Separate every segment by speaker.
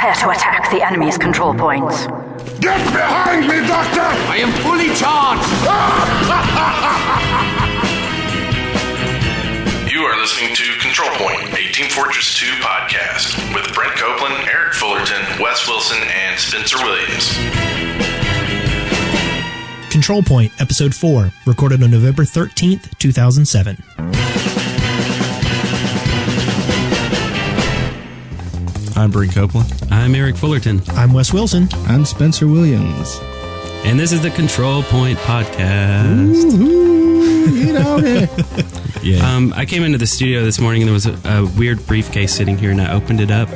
Speaker 1: Prepare to attack the enemy's control points.
Speaker 2: Get behind me, Doctor!
Speaker 3: I am fully charged!
Speaker 4: You are listening to Control Point, a Team Fortress 2 podcast with Brent Copeland, Eric Fullerton, Wes Wilson, and Spencer Williams.
Speaker 5: Control Point, Episode 4, recorded on November 13th, 2007.
Speaker 6: I'm Brent Copeland.
Speaker 7: I'm Eric Fullerton.
Speaker 5: I'm Wes Wilson.
Speaker 8: I'm Spencer Williams.
Speaker 7: And this is the Control Point Podcast.
Speaker 8: Ooh, get on it.
Speaker 7: Yeah. I came into the studio this morning and there was a weird briefcase sitting here, and I opened it up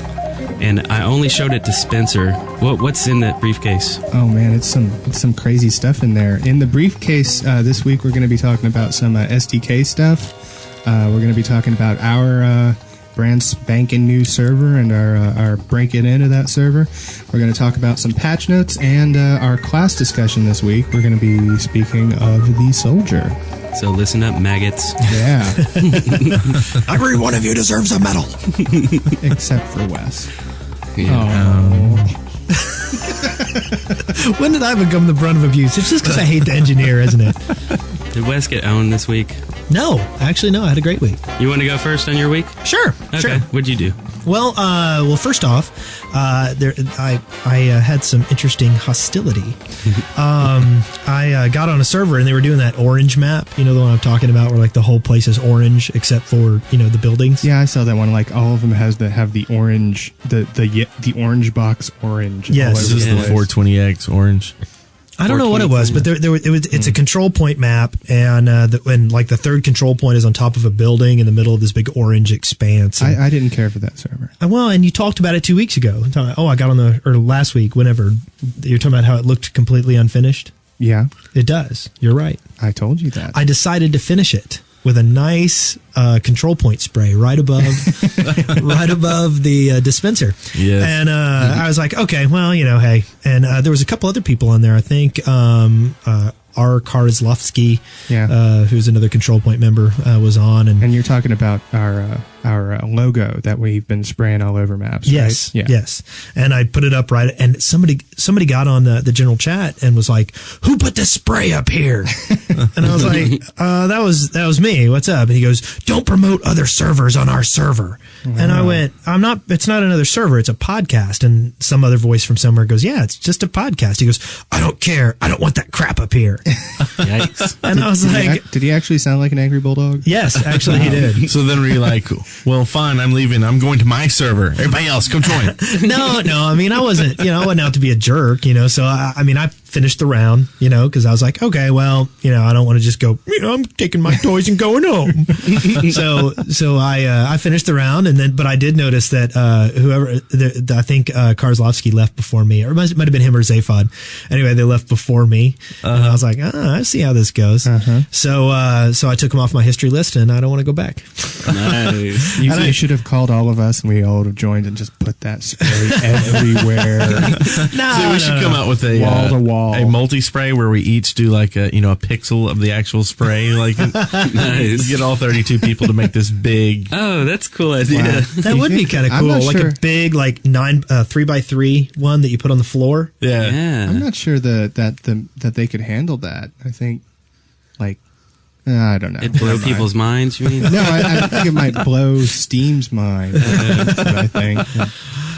Speaker 7: and I only showed it to Spencer. What's in that briefcase?
Speaker 8: Oh man, it's some crazy stuff in there. In the briefcase this week, we're going to be talking about some SDK stuff. We're going to be talking about our brand spanking new server and our break-in into that server. We're going to talk about some patch notes and our class discussion this week. We're going to be speaking of the soldier.
Speaker 7: So listen up, maggots.
Speaker 8: Yeah.
Speaker 5: Every one of you deserves a medal.
Speaker 8: Except for Wes.
Speaker 7: Yeah.
Speaker 5: When did I become the brunt of abuse? It's just because I hate the engineer, isn't it?
Speaker 7: Did Wes get owned this week?
Speaker 5: No, actually, no. I had a great week.
Speaker 7: You want to go first on your week?
Speaker 5: Sure.
Speaker 7: Okay.
Speaker 5: Sure.
Speaker 7: What'd you do?
Speaker 5: Well, first off, I had some interesting hostility. I got on a server and they were doing that orange map. You know the one I'm talking about, where like the whole place is orange except for the buildings.
Speaker 8: Yeah, I saw that one. Like all of them have the orange, the orange box orange.
Speaker 5: Yes,
Speaker 6: this is the 420X orange.
Speaker 5: I don't know what it was, but it's a control point map, and like the third control point is on top of a building in the middle of this big orange expanse.
Speaker 8: I didn't care for that server.
Speaker 5: Well, and you talked about it 2 weeks ago. I got on last week, whenever you're talking about how it looked completely unfinished.
Speaker 8: Yeah,
Speaker 5: it does. You're right.
Speaker 8: I told you that.
Speaker 5: I decided to finish it with a nice control point spray right above the dispenser.
Speaker 6: Yes.
Speaker 5: And I was like, okay, well, hey. And there was a couple other people on there. I think R. Karzlovsky, who's another control point member, was on. And
Speaker 8: you're talking about our logo that we've been spraying all over maps,
Speaker 5: yes,
Speaker 8: right?
Speaker 5: Yes. And I put it up right, and somebody got on the general chat and was like, "Who put this spray up here?" And I was like, "That was me. What's up?" And he goes, "Don't promote other servers on our server." Wow. And I went, "I'm not. It's not another server. It's a podcast." And some other voice from somewhere goes, "Yeah, it's just a podcast." He goes, "I don't care. I don't want that crap up here."
Speaker 7: Yikes.
Speaker 5: And I was like,
Speaker 8: did he actually sound like an angry bulldog?
Speaker 5: Yes, actually he did.
Speaker 6: So then were you like, well, fine, I'm leaving. I'm going to my server. Everybody else, come join.
Speaker 5: No. I mean, I wasn't out to be a jerk, So I finished the round, because I was like, okay, well, I don't want to just go, I'm taking my toys and going home. so I finished the round, but I did notice that I think Karzlovsky left before me, or it might have been him or Zaphod. Anyway, they left before me, and I was like, I see how this goes. So I took him off my history list, and I don't want to go back.
Speaker 7: Nice.
Speaker 8: You should have called all of us, and we all would have joined and just put that spray everywhere.
Speaker 6: We should come out with a
Speaker 8: wall to wall,
Speaker 6: a multi-spray where we each do like a pixel of the actual spray. Like,
Speaker 7: nice.
Speaker 6: Get all 32 people to make this big.
Speaker 7: Oh, that's a cool idea.
Speaker 5: Wow. That would be kind of cool, like a big 3x3 one that you put on the floor.
Speaker 6: Yeah.
Speaker 8: I'm not sure that they could handle that. I think I don't know.
Speaker 7: It blow people's minds, you mean?
Speaker 8: No, I think it might blow Steam's mind. That's what I think.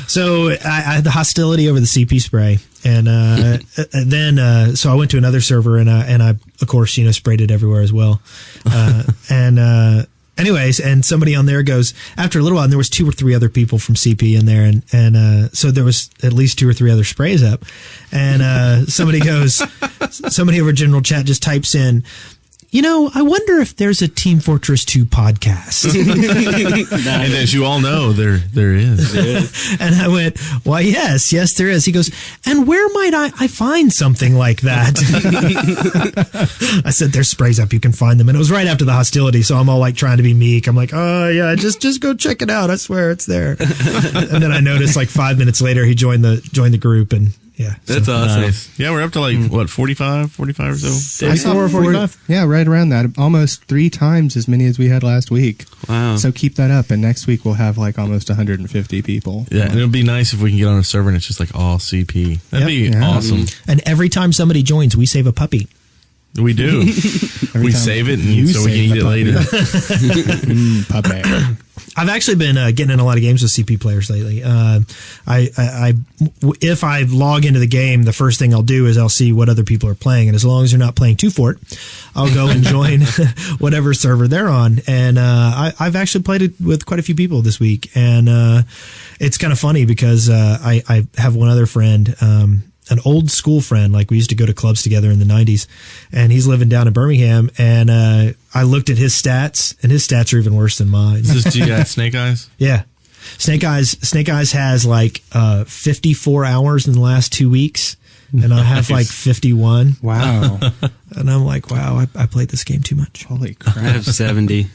Speaker 5: So I had the hostility over the CP spray, and then so I went to another server, and I of course sprayed it everywhere as well. Anyways, and somebody on there goes, after a little while, and there was 2 or 3 other people from CP in there, and so there was at least 2 or 3 other sprays up, and somebody over general chat just types in, I wonder if there's a Team Fortress 2 podcast.
Speaker 6: And as you all know, there is.
Speaker 5: And I went, why, yes, there is. He goes, and where might I find something like that? I said, there's sprays up. You can find them. And it was right after the hostility. So I'm all like trying to be meek. I'm like, oh yeah, just go check it out. I swear it's there. And then I noticed 5 minutes later, he joined the group, and Yeah.
Speaker 7: That's awesome.
Speaker 6: Nice. Yeah, we're up to like, what, 45 or so?
Speaker 8: I saw
Speaker 5: 45.
Speaker 8: Yeah, right around that. Almost 3 times as many as we had last week.
Speaker 7: Wow.
Speaker 8: So keep that up, and next week we'll have like almost 150 people.
Speaker 6: Yeah, and it would be nice if we can get on a server and it's just like all CP. That'd be
Speaker 8: Yeah.
Speaker 6: awesome.
Speaker 5: And every time somebody joins, we save a puppy.
Speaker 6: We do. We
Speaker 8: time
Speaker 6: save it
Speaker 8: you
Speaker 6: and so we can
Speaker 8: save
Speaker 6: eat it
Speaker 8: the
Speaker 6: later.
Speaker 8: Puppy.
Speaker 5: I've actually been getting in a lot of games with CP players lately. If I log into the game, the first thing I'll do is I'll see what other people are playing, and as long as they're not playing 2 Fort, I'll go and join whatever server they're on. And I've actually played it with quite a few people this week, and it's kind of funny because I have one other friend. An old school friend, like we used to go to clubs together in the 90s, and he's living down in Birmingham, and I looked at his stats, and his stats are even worse than mine.
Speaker 6: Is this Snake Eyes?
Speaker 5: Yeah. Snake Eyes has like 54 hours in the last 2 weeks, and I have like 51.
Speaker 8: Wow.
Speaker 5: And I'm like, wow, I played this game too much.
Speaker 8: Holy
Speaker 7: I
Speaker 8: crap.
Speaker 7: have 70.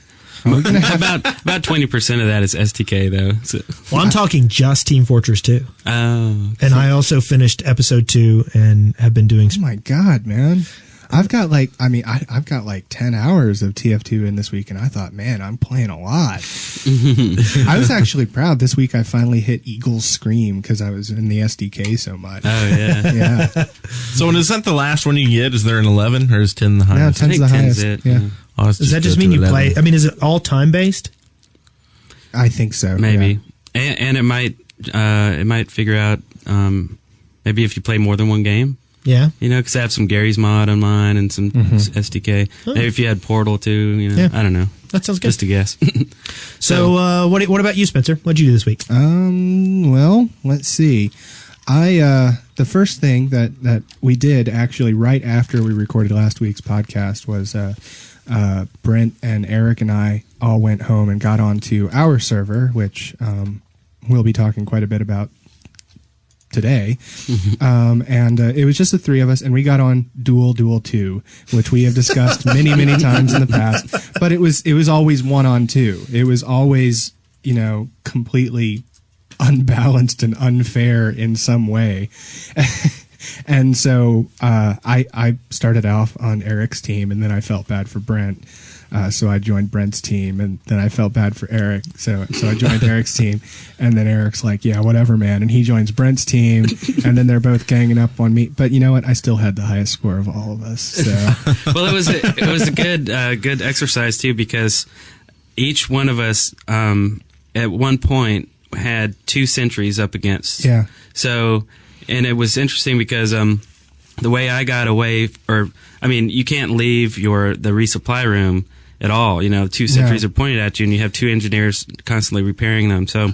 Speaker 7: About 20% of that is STK though. So.
Speaker 5: Well, I'm talking just Team Fortress 2.
Speaker 7: Oh.
Speaker 5: And I also finished episode 2 and have been doing
Speaker 8: Oh my God, man. I've got like 10 hours of TF2 in this week, and I thought, man, I'm playing a lot. I was actually proud. This week I finally hit Eagle's Scream because I was in the SDK so much.
Speaker 7: Oh yeah.
Speaker 8: Yeah.
Speaker 6: So is that the last one you get? Is there an 11 or is 10 the
Speaker 8: No,
Speaker 6: highest?
Speaker 8: 10's the
Speaker 7: 10's
Speaker 8: highest.
Speaker 7: it,
Speaker 8: Yeah.
Speaker 7: yeah.
Speaker 6: Oh, let's
Speaker 5: Does that just
Speaker 6: go
Speaker 5: mean
Speaker 6: to
Speaker 5: you
Speaker 6: 11.
Speaker 5: play? I mean, is it all time based?
Speaker 8: I think so.
Speaker 7: Maybe.
Speaker 8: Yeah.
Speaker 7: And it might figure out maybe if you play more than one game.
Speaker 5: Yeah.
Speaker 7: You know, because I have some Garry's mod on mine and some SDK. Maybe if you had Portal too, you know,
Speaker 5: Yeah.
Speaker 7: I don't know.
Speaker 5: That sounds good.
Speaker 7: Just a guess.
Speaker 5: So, what about you, Spencer? What'd you do this week?
Speaker 8: Well, let's see. The first thing that we did actually right after we recorded last week's podcast was Brent and Eric and I all went home and got onto our server, which we'll be talking quite a bit about today. And it was just the 3 of us, and we got on Duel 2, which we have discussed many times in the past. But it was always 1-on-2. It was always, completely unbalanced and unfair in some way. And so I started off on Eric's team, and then I felt bad for Brent. So I joined Brent's team, and then I felt bad for Eric. So I joined Eric's team, and then Eric's like, yeah, whatever, man. And he joins Brent's team, and then they're both ganging up on me. But you know what? I still had the highest score of all of us. So
Speaker 7: Well, it was a good exercise too, because each one of us at one point had 2 sentries up against.
Speaker 8: Yeah.
Speaker 7: So, and it was interesting because the way I got away, you can't leave the resupply room at all. 2 sentries are pointed at you, and you have 2 engineers constantly repairing them. So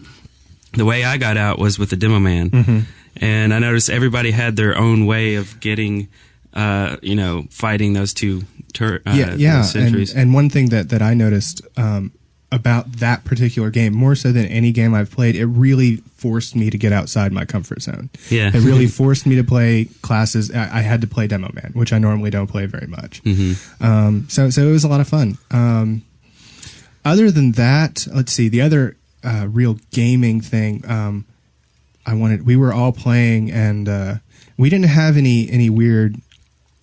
Speaker 7: the way I got out was with the demo man. And I noticed everybody had their own way of getting, fighting those 2 those sentries.
Speaker 8: And one thing that I noticed about that particular game, more so than any game I've played, it really forced me to get outside my comfort zone.
Speaker 7: Yeah.
Speaker 8: It really forced me to play classes. I had to play Demo Man, which I normally don't play very much. So it was a lot of fun. Other than that, let's see, the other real gaming thing we were all playing, and we didn't have any weird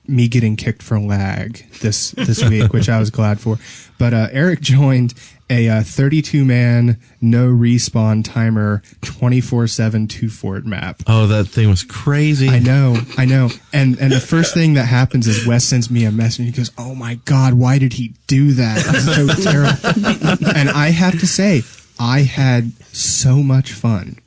Speaker 8: me getting kicked for lag this week, which I was glad for. But Eric joined a 32-man no respawn timer 24/7 2 Fort map.
Speaker 6: Oh, that thing was crazy.
Speaker 8: I know. And the first thing that happens is Wes sends me a message, and he goes, "Oh my God, why did he do that? It's so terrible." And I have to say, I had so much fun.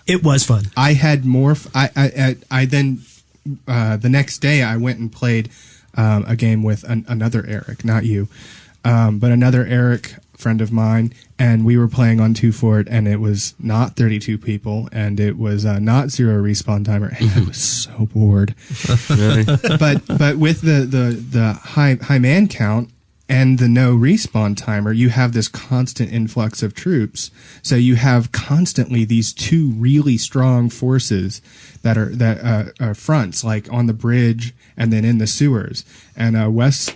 Speaker 5: It was fun.
Speaker 8: I had more. I then the next day I went and played a game with another Eric, not you, but another Eric friend of mine, and we were playing on 2 Fort, and it was not 32 people, and it was not 0 respawn timer, and I was so bored.
Speaker 7: Really?
Speaker 8: But with the high man count and the no respawn timer, you have this constant influx of troops. So you have constantly these 2 really strong forces that are fronts, like on the bridge and then in the sewers. And Wes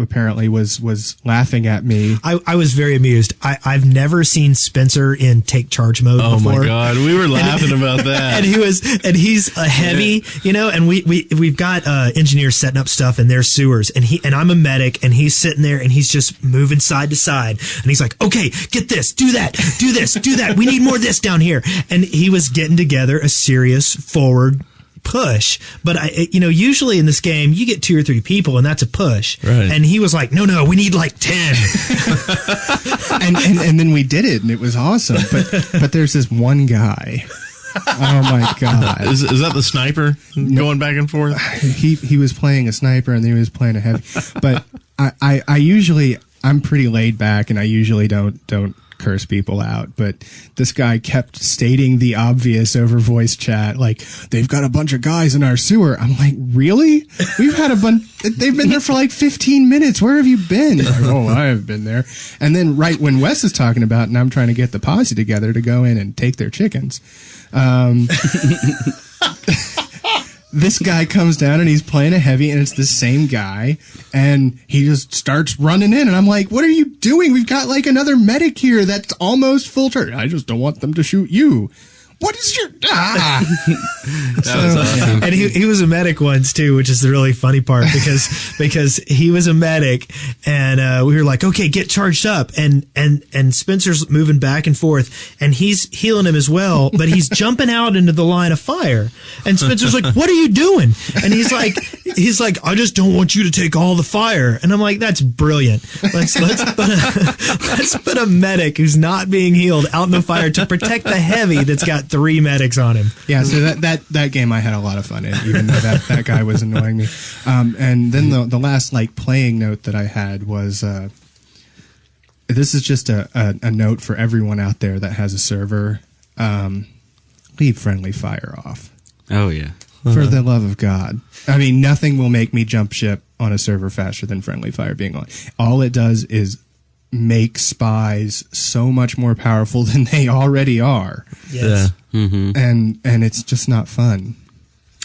Speaker 8: apparently was laughing at me.
Speaker 5: I was very amused. I've never seen Spencer in take charge mode
Speaker 6: Oh
Speaker 5: before.
Speaker 6: my God, we were laughing about that.
Speaker 5: And he's a heavy, and we've got engineers setting up stuff in their sewers, and I'm a medic, and he's sitting there and he's just moving side to side, and he's like, okay, get this, do that, do this, do that. We need more of this down here. And he was getting together a serious forward push, but usually in this game you get 2 or 3 people and that's a push,
Speaker 6: right? And
Speaker 5: he was like, no, we need like 10.
Speaker 8: and then we did it and it was awesome, but there's this one guy. Oh my God.
Speaker 6: Is that the sniper going back and forth?
Speaker 8: He was playing a sniper and then he was playing a heavy, but I usually, I'm pretty laid back and I usually don't curse people out, but this guy kept stating the obvious over voice chat, like, they've got a bunch of guys in our sewer. I'm like, really? We've had a bunch, they've been there for like 15 minutes. Where have you been? Like, oh, I have been there. And then right when Wes is talking about, and I'm trying to get the posse together to go in and take their chickens, this guy comes down and he's playing a heavy and it's the same guy and he just starts running in and I'm like, what are you doing? We've got like another medic here that's almost full turn. I just don't want them to shoot you. What is your
Speaker 7: That was awesome.
Speaker 5: And he was a medic once too, which is the really funny part because he was a medic and we were like, okay, get charged up, and Spencer's moving back and forth and he's healing him as well, but he's jumping out into the line of fire and Spencer's like, what are you doing? And he's like, I just don't want you to take all the fire. And I'm like, that's brilliant. Let's put a medic who's not being healed out in the fire to protect the heavy that's got 3 medics on him.
Speaker 8: Yeah, so that game I had a lot of fun in, even though that guy was annoying me. And then the last like playing note that I had was this is just a note for everyone out there that has a server. Leave friendly fire off.
Speaker 7: Oh yeah.
Speaker 8: For the love of God. I mean, nothing will make me jump ship on a server faster than friendly fire being on. All it does is make spies so much more powerful than they already are.
Speaker 5: Yes.
Speaker 6: Yeah.
Speaker 7: Mm-hmm.
Speaker 8: And it's just not fun.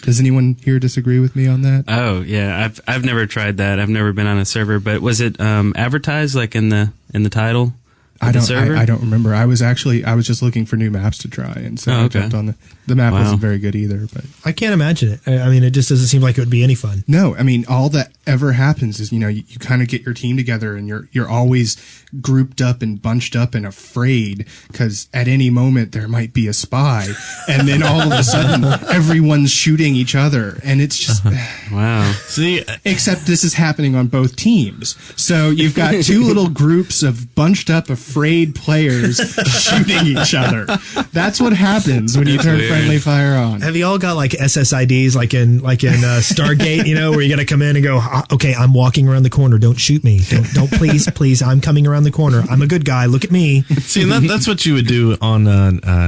Speaker 8: Does anyone here disagree with me on that?
Speaker 7: Oh yeah, I've never tried that. I've never been on a server, but was it advertised like in the title?
Speaker 8: I don't remember. I was just looking for new maps to try, and so I jumped on the map.
Speaker 7: Wow.
Speaker 8: Wasn't very good either, but
Speaker 5: I can't imagine it. I mean, it just doesn't seem like it would be any fun.
Speaker 8: no. I mean, all that ever happens is you kind of get your team together, and you're always grouped up and bunched up and afraid because at any moment there might be a spy, and then all of a sudden everyone's shooting each other, and it's just
Speaker 7: Wow.
Speaker 6: See,
Speaker 8: except this is happening on both teams. So you've got 2 little groups of bunched up, afraid players shooting each other. That's what happens when you turn
Speaker 7: weird.
Speaker 8: friendly fire on.
Speaker 5: Have you all got like SSIDs like in Stargate, where you got to come in and go, okay, I'm walking around the corner. Don't shoot me. Don't please. I'm coming around the corner. I'm a good guy. Look at me.
Speaker 6: see, and that's what you would do on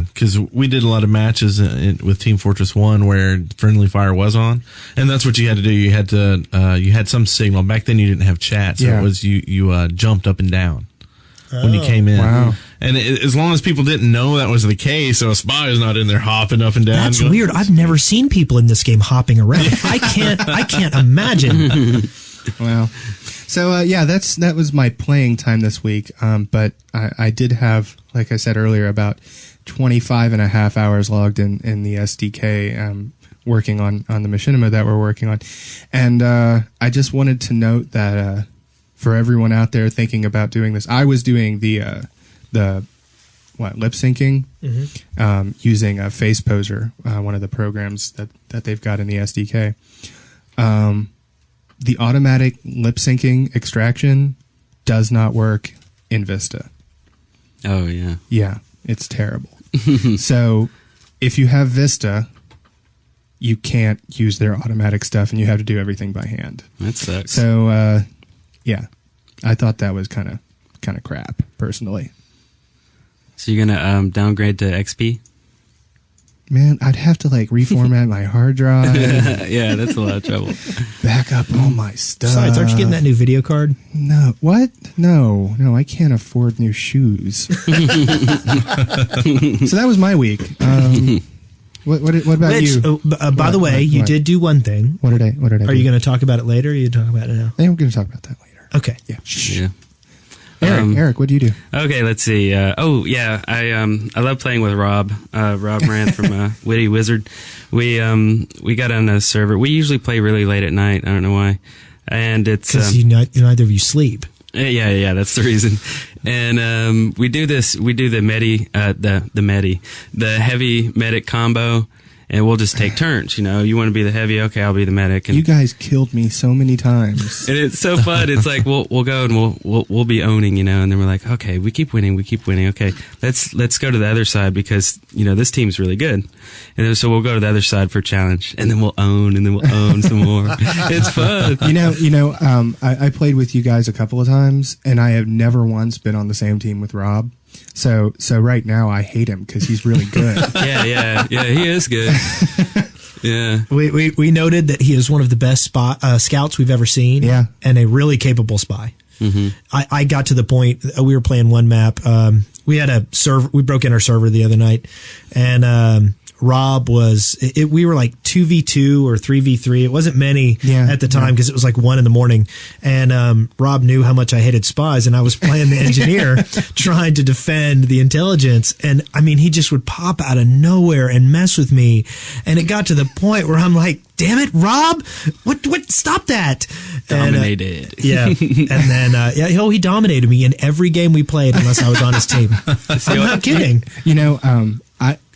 Speaker 6: because we did a lot of matches with Team Fortress 1 where friendly fire was on, and that's what you had to do. You had to you had some signal. Back then you didn't have chat, so
Speaker 8: Yeah.
Speaker 6: it was you jumped up and down when you came in.
Speaker 8: Wow.
Speaker 6: And as long as people didn't know that was the case, so a spy is not in there hopping up and down.
Speaker 5: That's
Speaker 6: going,
Speaker 5: weird. I've never seen people in this game hopping around. I can't imagine.
Speaker 8: Well, so that was my playing time this week. But I did have, like I said earlier, about 25 and a half hours logged in the SDK, working on the machinima that we're working on. And I just wanted to note that for everyone out there thinking about doing this, I was doing the lip syncing using a Face Poser, one of the programs that they've got in the SDK. The automatic lip syncing extraction does not work in Vista.
Speaker 7: Oh yeah.
Speaker 8: Yeah, it's terrible. So if you have Vista, you can't use their automatic stuff and you have to do everything by hand.
Speaker 7: That sucks.
Speaker 8: So yeah, I thought that was kind of crap personally.
Speaker 7: So you're gonna downgrade to XP?
Speaker 8: Man, I'd have to like reformat my hard drive,
Speaker 7: Yeah, that's a lot of trouble.
Speaker 8: back up all my stuff.
Speaker 5: Besides, aren't you getting that new video card?
Speaker 8: No, what? No, I can't afford new shoes. So that was my week. What about
Speaker 5: Which,
Speaker 8: you?
Speaker 5: by the way, you did do one thing.
Speaker 8: What did I do?
Speaker 5: Are you going to talk about it later? Or are you talking about it now?
Speaker 8: I think we're going to talk about that later.
Speaker 5: Okay.
Speaker 8: Yeah.
Speaker 7: Yeah.
Speaker 8: Eric, what do you do?
Speaker 7: Okay, let's see. I love playing with Rob. Rob Ranth from Witty Wizard. We got on a server. We usually play really late at night. I don't know why. And it's
Speaker 5: because neither of you sleep.
Speaker 7: Yeah, that's the reason. And we do the heavy medic combo. And we'll just take turns, You want to be the heavy? Okay, I'll be the medic. And
Speaker 8: you guys killed me so many times.
Speaker 7: And it's so fun. It's like we'll go and we'll be owning, And then we're like, okay, we keep winning. Okay, let's go to the other side because this team's really good. And then, so we'll go to the other side for a challenge, and then we'll own some more. It's fun.
Speaker 8: I played with you guys a couple of times, and I have never once been on the same team with Rob. So right now I hate him because he's really good.
Speaker 7: yeah, he is good. Yeah,
Speaker 5: we noted that he is one of the best scouts we've ever seen.
Speaker 8: Yeah,
Speaker 5: and a really capable spy. Mm-hmm. I got to the point we were playing one map. We had a server. We broke in our server the other night, and Rob we were like 2v2 or 3v3. It wasn't many at the time because it was like 1 a.m. And Rob knew how much I hated spies, and I was playing the engineer trying to defend the intelligence. And I mean, he just would pop out of nowhere and mess with me. And it got to the point where I'm like, damn it, Rob, what, stop that.
Speaker 7: Dominated.
Speaker 5: And then, he dominated me in every game we played unless I was on his team. I'm not kidding.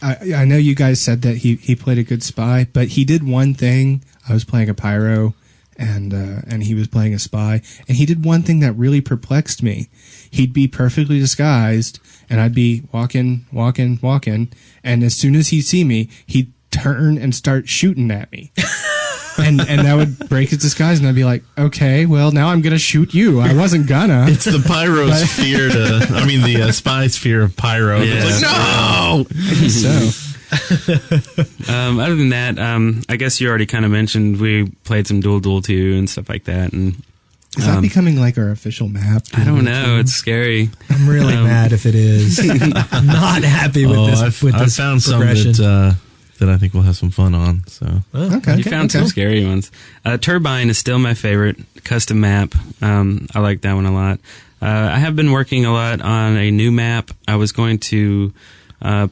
Speaker 8: I know you guys said that he played a good spy, but he did one thing. I was playing a pyro, and he was playing a spy, and he did one thing that really perplexed me. He'd be perfectly disguised, and I'd be walking, and as soon as he'd see me, he'd turn and start shooting at me. And that would break his disguise, and I'd be like, okay, well, now I'm going to shoot you. I wasn't gonna.
Speaker 6: It's the pyro's fear the spy's fear of pyro.
Speaker 7: Yeah.
Speaker 6: It's like, no!
Speaker 7: Other than that, I guess you already kind of mentioned we played some Duel 2 and stuff like that. And
Speaker 8: is that becoming like our official map?
Speaker 7: I don't know. It's scary.
Speaker 5: I'm really mad if it is. I'm not happy with this.
Speaker 6: I found
Speaker 5: progression.
Speaker 6: some that I think we'll have some fun on. So
Speaker 7: you found some scary ones. Turbine is still my favorite custom map. I like that one a lot. I have been working a lot on a new map. I was going to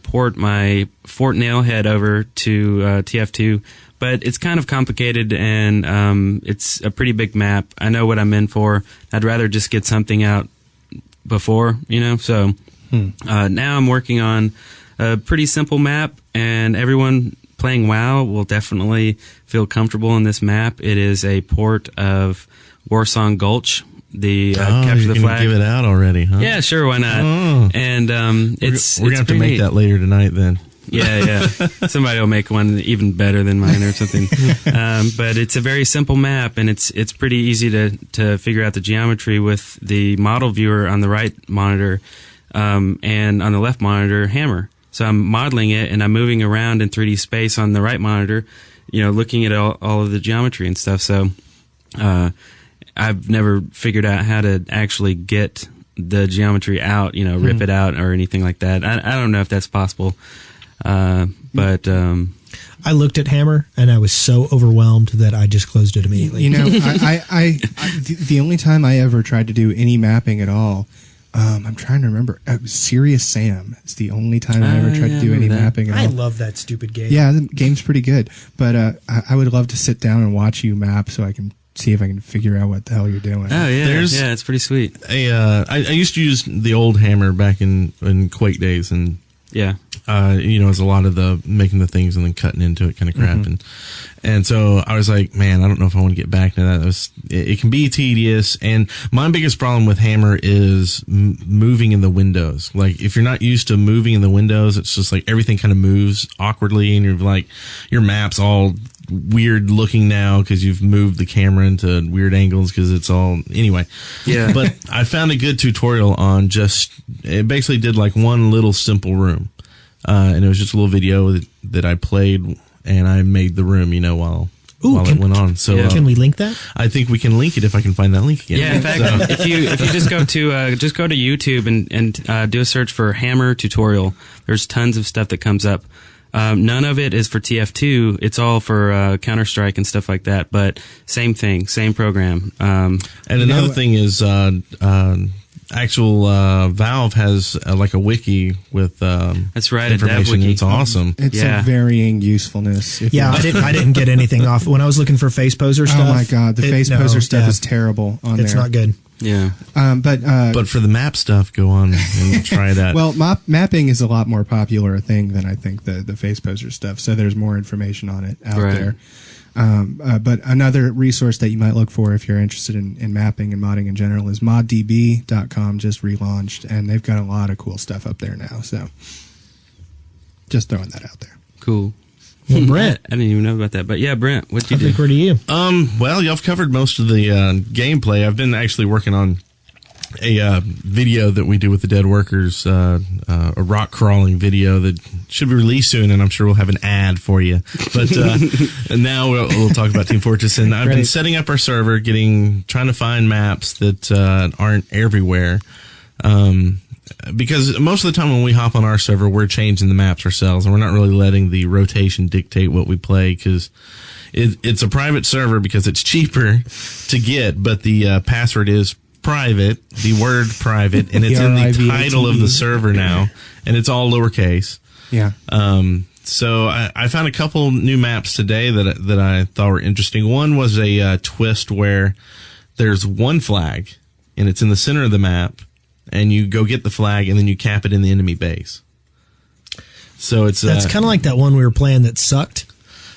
Speaker 7: port my Fort Nailhead over to TF2, but it's kind of complicated and it's a pretty big map. I know what I'm in for. I'd rather just get something out before, So now I'm working on a pretty simple map, and everyone playing WoW will definitely feel comfortable in this map. It is a port of Warsong Gulch, the Capture the Flag.
Speaker 6: Give it out already, huh?
Speaker 7: Yeah, sure, why not? Oh. And
Speaker 6: we're gonna have to make that later tonight then.
Speaker 7: Yeah. Somebody will make one even better than mine or something. But it's a very simple map, and it's pretty easy to figure out the geometry with the model viewer on the right monitor, and on the left monitor, hammer. So I'm modeling it, and I'm moving around in 3D space on the right monitor, looking at all of the geometry and stuff. So I've never figured out how to actually get the geometry out, rip it out or anything like that. I don't know if that's possible. But
Speaker 5: I looked at Hammer, and I was so overwhelmed that I just closed it immediately.
Speaker 8: The only time I ever tried to do any mapping at all, I'm trying to remember. Serious Sam. It's the only time I ever tried to do any mapping at all.
Speaker 5: I love that stupid game.
Speaker 8: Yeah, the game's pretty good. But I would love to sit down and watch you map so I can see if I can figure out what the hell you're doing.
Speaker 7: Oh, yeah. It's pretty sweet.
Speaker 6: I used to use the old hammer back in Quake days, and
Speaker 7: yeah.
Speaker 6: It's a lot of the making the things and then cutting into it kind of crap. Mm-hmm. And so I was like, man, I don't know if I want to get back to that. It can be tedious. And my biggest problem with Hammer is moving in the windows. Like, if you're not used to moving in the windows, it's just like everything kind of moves awkwardly, and you're like, your map's all weird looking now because you've moved the camera into weird angles because it's all anyway.
Speaker 7: Yeah.
Speaker 6: But I found a good tutorial on it basically did like one little simple room. And it was just a little video that I played, and I made the room, while it went on. So
Speaker 5: can we link that?
Speaker 6: I think we can link it if I can find that link again.
Speaker 7: Yeah, in fact, if you just go to YouTube and do a search for Hammer tutorial, there's tons of stuff that comes up. None of it is for TF2. It's all for Counter-Strike and stuff like that. But same thing, same program.
Speaker 6: And another thing is actual Valve has like a wiki with
Speaker 7: that's right,
Speaker 6: information.
Speaker 7: a dev wiki.
Speaker 6: It's awesome.
Speaker 8: It's of varying usefulness.
Speaker 5: I didn't get anything off when I was looking for Face Poser stuff.
Speaker 8: Oh my god, the Face Poser stuff is terrible on there.
Speaker 5: It's not good.
Speaker 7: Yeah.
Speaker 6: But for the map stuff, go on and try that.
Speaker 8: Well, mapping is a lot more popular a thing than I think the Face Poser stuff. So there's more information on it out there. But another resource that you might look for if you're interested in mapping and modding in general is moddb.com just relaunched, and they've got a lot of cool stuff up there now. So just throwing that out there.
Speaker 7: Cool.
Speaker 5: Well, Brent,
Speaker 7: I didn't even know about that, but yeah, Brent, what'd you do?
Speaker 5: Where do you?
Speaker 6: Well, y'all have covered most of the gameplay. I've been actually working on a video that we do with the Dead Workers, a rock crawling video that should be released soon, and I'm sure we'll have an ad for you. But and now we'll talk about Team Fortress, and I've been setting up our server, trying to find maps that aren't everywhere. Because most of the time when we hop on our server, we're changing the maps ourselves, and we're not really letting the rotation dictate what we play, because it's a private server because it's cheaper to get, but the password is private, the word private, and it's in the title of the server now, and it's all lowercase.
Speaker 8: Yeah.
Speaker 6: So I found a couple new maps today that I thought were interesting. One was a twist where there's one flag, and it's in the center of the map, and you go get the flag, and then you cap it in the enemy base. So that's
Speaker 5: kind of like that one we were playing that sucked.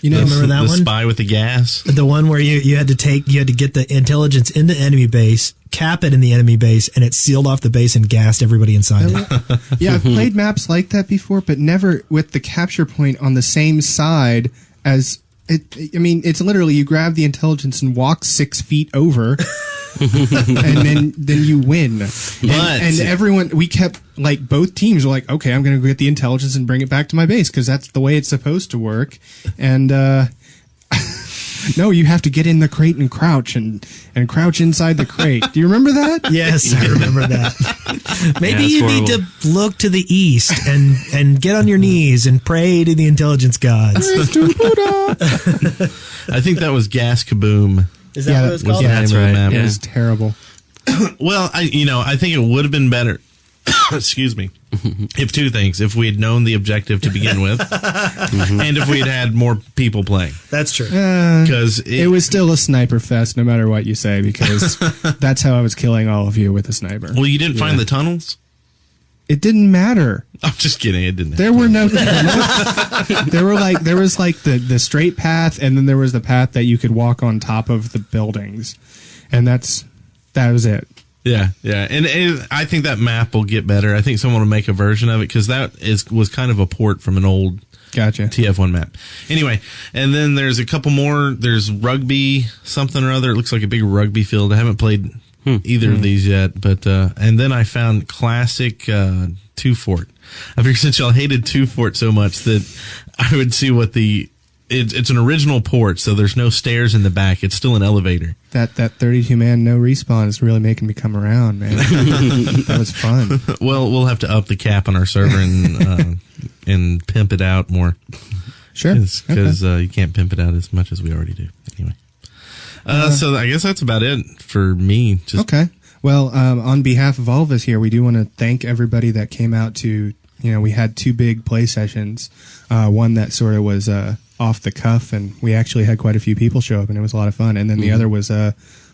Speaker 5: You know, remember that one?
Speaker 6: The spy with the gas?
Speaker 5: The one where you had to get the intelligence in the enemy base, cap it in the enemy base, and it sealed off the base and gassed everybody inside it.
Speaker 8: Yeah, I've played maps like that before, but never with the capture point on the same side as it. I mean, it's literally you grab the intelligence and walk 6 feet over, and then you win. And everyone, we kept, like, both teams were like, okay, I'm going to go get the intelligence and bring it back to my base because that's the way it's supposed to work. And no, you have to get in the crate and crouch and crouch inside the crate. Do you remember that?
Speaker 5: Yes, I remember that. Maybe you need to look to the east and get on your knees and pray to the intelligence gods.
Speaker 6: I think that was Gas Kaboom.
Speaker 5: Is that what it was called?
Speaker 6: Yeah, that's right.
Speaker 8: Map. It was terrible.
Speaker 6: Well, I think it would have been better. Excuse me. If two things: if we had known the objective to begin with, and if we had had more people playing.
Speaker 5: That's true.
Speaker 6: Because
Speaker 8: it was still a sniper fest, no matter what you say. Because that's how I was killing all of you with a sniper.
Speaker 6: Well, you didn't find the tunnels.
Speaker 8: It didn't matter.
Speaker 6: I'm just kidding. It didn't.
Speaker 8: There were no tunnels. There was like the straight path, and then there was the path that you could walk on top of the buildings, and that was it.
Speaker 6: Yeah, and I think that map will get better. I think someone will make a version of it because was kind of a port from an old TF1 map. Anyway, and then there's a couple more. There's rugby something or other. It looks like a big rugby field. I haven't played either of these yet, but and then I found classic 2 Fort. I figured since y'all hated 2 Fort so much that I would see what it's an original port, so there's no stairs in the back. It's still an elevator.
Speaker 8: That 32-man no respawn is really making me come around, man. That was fun.
Speaker 6: Well, we'll have to up the cap on our server and pimp it out more.
Speaker 8: Sure.
Speaker 6: Because you can't pimp it out as much as we already do. Anyway. So I guess that's about it for me. Okay.
Speaker 8: Well, on behalf of all of us here, we do want to thank everybody that came out to, we had 2 big play sessions. One that sort of was off the cuff, and we actually had quite a few people show up, and it was a lot of fun. And then the other was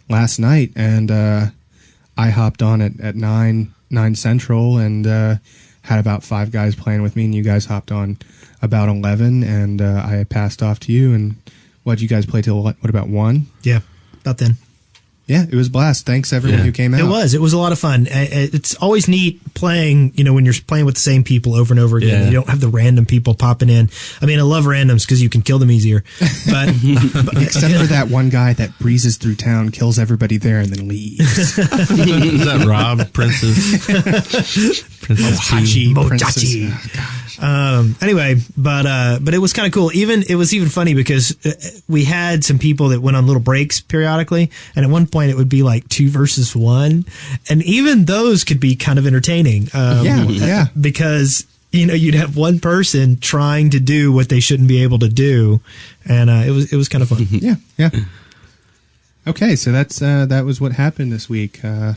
Speaker 8: last night, and I hopped on at 9 Central, and had about 5 guys playing with me, and you guys hopped on about 11, and I passed off to you. And what, you guys play till what about 1?
Speaker 5: Yeah, about then.
Speaker 8: Yeah, it was a blast. Thanks everyone who came out.
Speaker 5: It was a lot of fun. It's always neat playing, when you're playing with the same people over and over again. You don't have the random people popping in. I mean, I love randoms because you can kill them easier. But
Speaker 8: except for that one guy that breezes through town, kills everybody there, and then leaves.
Speaker 6: Is that Rob, Princess
Speaker 5: Mochachi. Anyway, but it was kind of cool. It was even funny because we had some people that went on little breaks periodically, and at one point it would be like 2 versus 1, and even those could be kind of entertaining. Because you'd have one person trying to do what they shouldn't be able to do, and it was kind of fun.
Speaker 8: Yeah. Okay, so that was what happened this week.
Speaker 6: So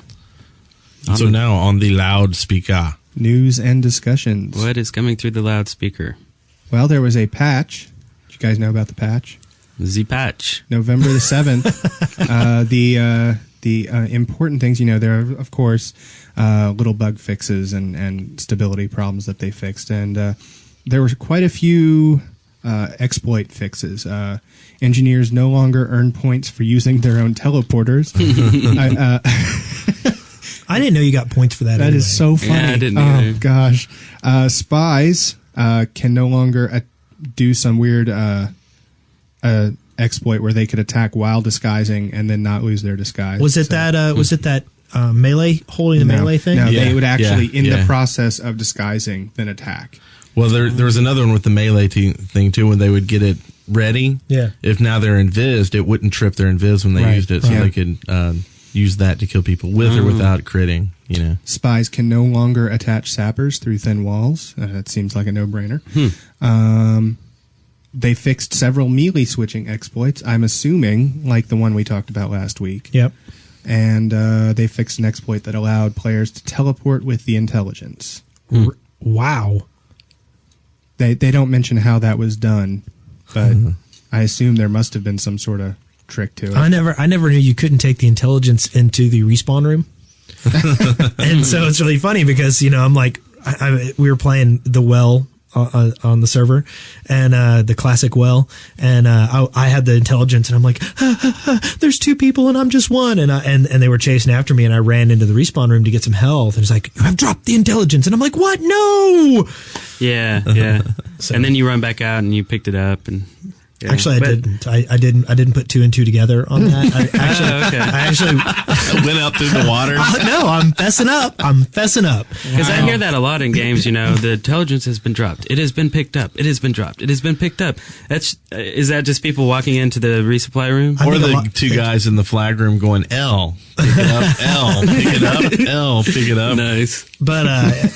Speaker 6: now on the loudspeaker.
Speaker 8: News and discussions.
Speaker 7: What is coming through the loudspeaker?
Speaker 8: Well, there was a patch. Did you guys know about the patch?
Speaker 7: The patch.
Speaker 8: November the 7th. The important things, there are, of course, little bug fixes and stability problems that they fixed. And there were quite a few exploit fixes. Engineers no longer earn points for using their own teleporters.
Speaker 5: I didn't know you got points for that.
Speaker 8: That is so funny.
Speaker 7: Yeah, I didn't either.
Speaker 8: Oh, gosh. Spies can no longer do some weird exploit where they could attack while disguising and then not lose their disguise.
Speaker 5: Was it that melee, holding the melee thing?
Speaker 8: No,
Speaker 6: Yeah.
Speaker 8: they would actually, in the
Speaker 6: Yeah.
Speaker 8: process of disguising, then attack.
Speaker 6: Well, there was another one with the melee thing too, when they would get it ready.
Speaker 5: Yeah.
Speaker 6: If now they're invised, it wouldn't trip their invis when they
Speaker 8: Right,
Speaker 6: used it, so
Speaker 8: right.
Speaker 6: they could use that to kill people with or without critting.
Speaker 8: Spies can no longer attach sappers through thin walls. It seems like a no-brainer. They fixed several melee switching exploits, I'm assuming, like the one we talked about last week.
Speaker 5: Yep.
Speaker 8: And they fixed an exploit that allowed players to teleport with the intelligence.
Speaker 5: Wow.
Speaker 8: They don't mention how that was done, but I assume there must have been some sort of trick to it.
Speaker 5: I never knew you couldn't take the intelligence into the respawn room. And so it's really funny because, I'm like, we were playing the well on the server, and the classic well, and I had the intelligence, and I'm like, there's two people and I'm just one, and they were chasing after me, and I ran into the respawn room to get some health, and it's like, I've dropped the intelligence, and I'm like, what? No.
Speaker 7: Yeah. And then you run back out and you picked it up and. Yeah.
Speaker 5: Actually, I didn't put two and two together on that. I actually
Speaker 6: Went out through the water.
Speaker 5: no, I'm fessing up.
Speaker 7: Because I hear that a lot in games. The intelligence has been dropped. It has been picked up. It has been dropped. It has been picked up. Is that just people walking into the resupply room?
Speaker 6: Or the two guys in the flag room going, L, pick it up, L, pick it up, L, pick it up.
Speaker 7: Nice.
Speaker 5: But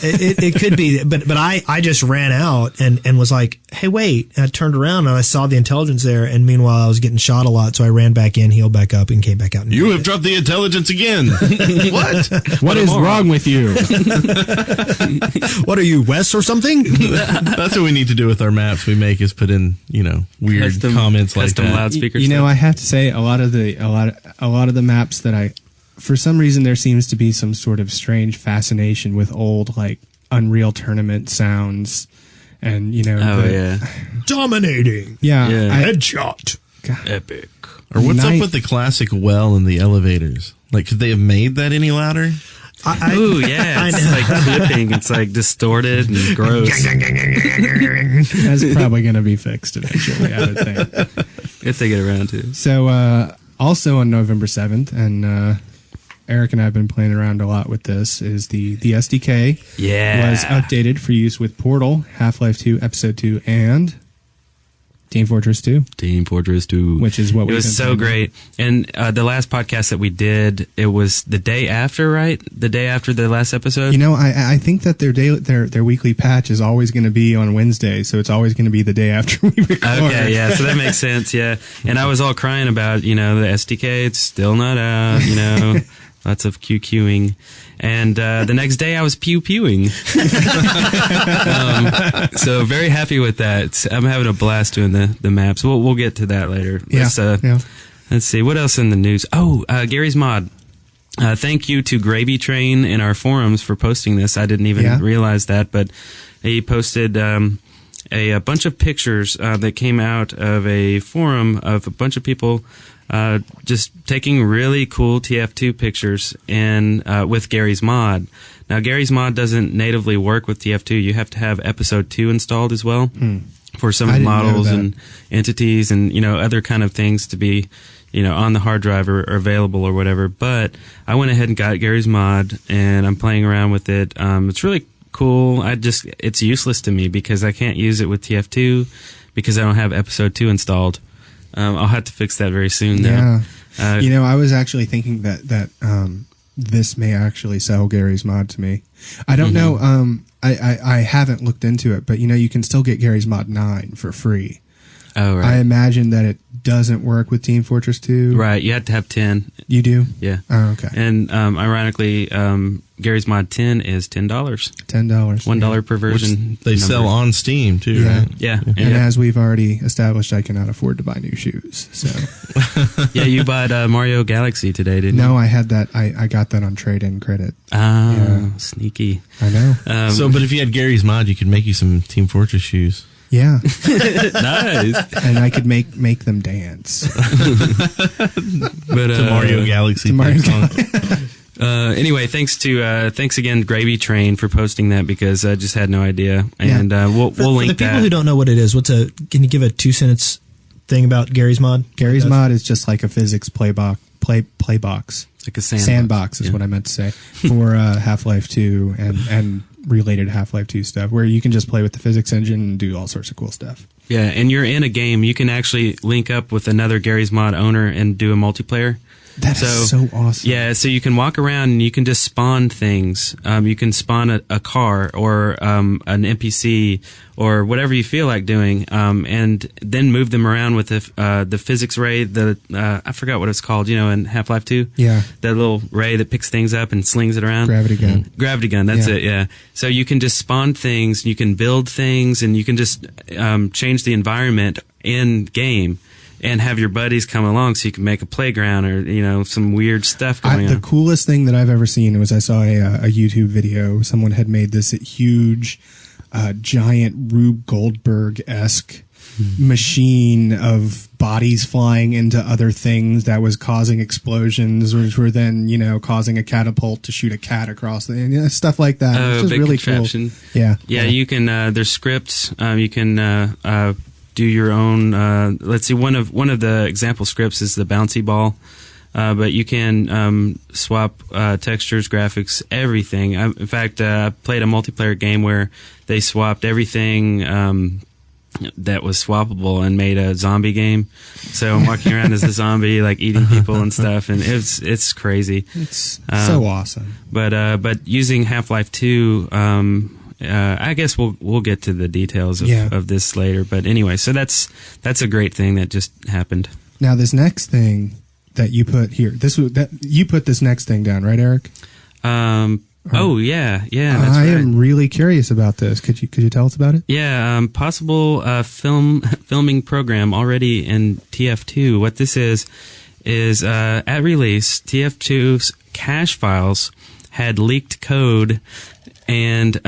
Speaker 5: it could be. But I just ran out and was like, hey, wait. And I turned around and I saw the intelligence there. And meanwhile, I was getting shot a lot. So I ran back in, healed back up, and came back out. And
Speaker 6: You have dropped the intelligence again. What?
Speaker 8: What is wrong with you?
Speaker 5: What are you, Wes or something?
Speaker 6: That's what we need to do with our maps we make is put in, weird comments like
Speaker 7: custom
Speaker 6: that.
Speaker 7: loudspeaker
Speaker 8: You know,
Speaker 7: stuff.
Speaker 8: I have to say a lot of the maps that for some reason there seems to be some sort of strange fascination with old like Unreal Tournament sounds, and
Speaker 5: Dominating.
Speaker 8: yeah.
Speaker 5: Headshot.
Speaker 7: Epic.
Speaker 6: Or what's
Speaker 8: Night-
Speaker 6: up with the classic well in the elevators? Like, could they have made that any louder?
Speaker 7: Ooh, yeah. It's like clipping. It's like distorted and gross.
Speaker 8: That's probably going to be fixed eventually, I would think.
Speaker 7: If they get around to it.
Speaker 8: So, also on November 7th, and Eric and I have been playing around a lot with this, is the SDK
Speaker 7: Yeah.
Speaker 8: was updated for use with Portal, Half-Life 2, Episode 2, and Team Fortress 2.
Speaker 7: Team Fortress 2.
Speaker 8: Which is what
Speaker 7: it
Speaker 8: we've
Speaker 7: was
Speaker 8: been
Speaker 7: so
Speaker 8: talking
Speaker 7: great. And the last podcast that we did, it was the day after, right? The day after the last episode?
Speaker 8: I think that their weekly patch is always going to be on Wednesday, so it's always going to be the day after we record.
Speaker 7: Okay, yeah, so that makes sense, yeah. And I was all crying about, the SDK, it's still not out, lots of QQing. And the next day I was pew-pewing. So very happy with that. I'm having a blast doing the maps. We'll get to that later.
Speaker 8: Yeah, yeah.
Speaker 7: Let's see, what else in the news? Oh, Gary's Mod. Thank you to Gravy Train in our forums for posting this. I didn't even realize that, but he posted a bunch of pictures that came out of a forum of a bunch of people just taking really cool TF2 pictures and with Gary's Mod. Now, Gary's Mod doesn't natively work with TF2. You have to have Episode 2 installed as well for some models and entities and, other kind of things to be, on the hard drive or available or whatever. But I went ahead and got Gary's Mod, and I'm playing around with it. It's really cool. It's useless to me because I can't use it with TF2 because I don't have Episode 2 installed. I'll have to fix that very soon, though.
Speaker 8: Yeah. I was actually thinking that this may actually sell Gary's Mod to me. I don't know. I haven't looked into it, but you can still get Garry's Mod 9 for free.
Speaker 7: Oh, right.
Speaker 8: I imagine that it doesn't work with Team Fortress 2.
Speaker 7: Right, you have to have 10.
Speaker 8: You do?
Speaker 7: Yeah.
Speaker 8: Oh, okay.
Speaker 7: And ironically, Garry's Mod 10 is $10.
Speaker 8: $10.
Speaker 7: $1 per version.
Speaker 6: Which they sell on Steam too,
Speaker 8: Yeah.
Speaker 6: right?
Speaker 7: Yeah.
Speaker 8: And as we've already established, I cannot afford to buy new shoes. So
Speaker 7: Yeah, you bought Mario Galaxy today, didn't you?
Speaker 8: no, I had that. I got that on trade-in credit.
Speaker 7: Ah,
Speaker 8: Yeah.
Speaker 7: sneaky.
Speaker 8: I know.
Speaker 6: But if you had Garry's Mod, you could make you some Team Fortress shoes.
Speaker 8: Yeah,
Speaker 7: Nice.
Speaker 8: and I could make them dance.
Speaker 7: But
Speaker 6: To Mario Galaxy.
Speaker 8: to Mario
Speaker 6: song.
Speaker 7: anyway, thanks again, Gravy Train, for posting that, because I just had no idea, and we'll
Speaker 5: For
Speaker 7: link
Speaker 5: the people
Speaker 7: that.
Speaker 5: who don't know what it is, can you give a 2-sentence thing about Garry's Mod?
Speaker 8: Garry's Mod is just like a physics playbox.
Speaker 7: Like a
Speaker 8: Sandbox is what I meant to say for Half-Life 2 and related Half-Life 2 stuff, where you can just play with the physics engine and do all sorts of cool stuff.
Speaker 7: Yeah, and you're in a game. You can actually link up with another Garry's Mod owner and do a multiplayer.
Speaker 8: That is so awesome.
Speaker 7: Yeah, so you can walk around and you can just spawn things. You can spawn a car or an NPC or whatever you feel like doing, and then move them around with the physics ray. I forgot what it's called. In Half-Life 2.
Speaker 8: Yeah.
Speaker 7: That little ray that picks things up and slings it around.
Speaker 8: Gravity gun.
Speaker 7: Gravity gun. That's
Speaker 8: Yeah.
Speaker 7: it. Yeah. So you can just spawn things. You can build things, and you can just change the environment in game. And have your buddies come along so you can make a playground or, some weird stuff going
Speaker 8: The
Speaker 7: on.
Speaker 8: coolest thing that I've ever seen was I saw a YouTube video. Someone had made this huge, giant Rube Goldberg-esque machine of bodies flying into other things that was causing explosions, which were then, causing a catapult to shoot a cat across the stuff like that.
Speaker 7: Oh,
Speaker 8: It's just
Speaker 7: big
Speaker 8: really
Speaker 7: contraption.
Speaker 8: cool. Yeah.
Speaker 7: Yeah, you can, there's scripts. You can do your own. Let's see, one of the example scripts is the bouncy ball. But you can swap textures, graphics, everything. In fact, I played a multiplayer game where they swapped everything that was swappable and made a zombie game. So I'm walking around as a zombie, like eating people and stuff, and it's crazy.
Speaker 8: It's so awesome.
Speaker 7: But using Half-Life 2, I guess we'll get to the details of this later. But anyway, so that's a great thing that just happened.
Speaker 8: Now, this next thing that you put here, you put this next thing down, right, Eric?
Speaker 7: Oh yeah, that's
Speaker 8: I
Speaker 7: right.
Speaker 8: am really curious about this. Could you tell us about it?
Speaker 7: Yeah, possible filming program already in TF2. What this is at release, TF2's cache files had leaked code and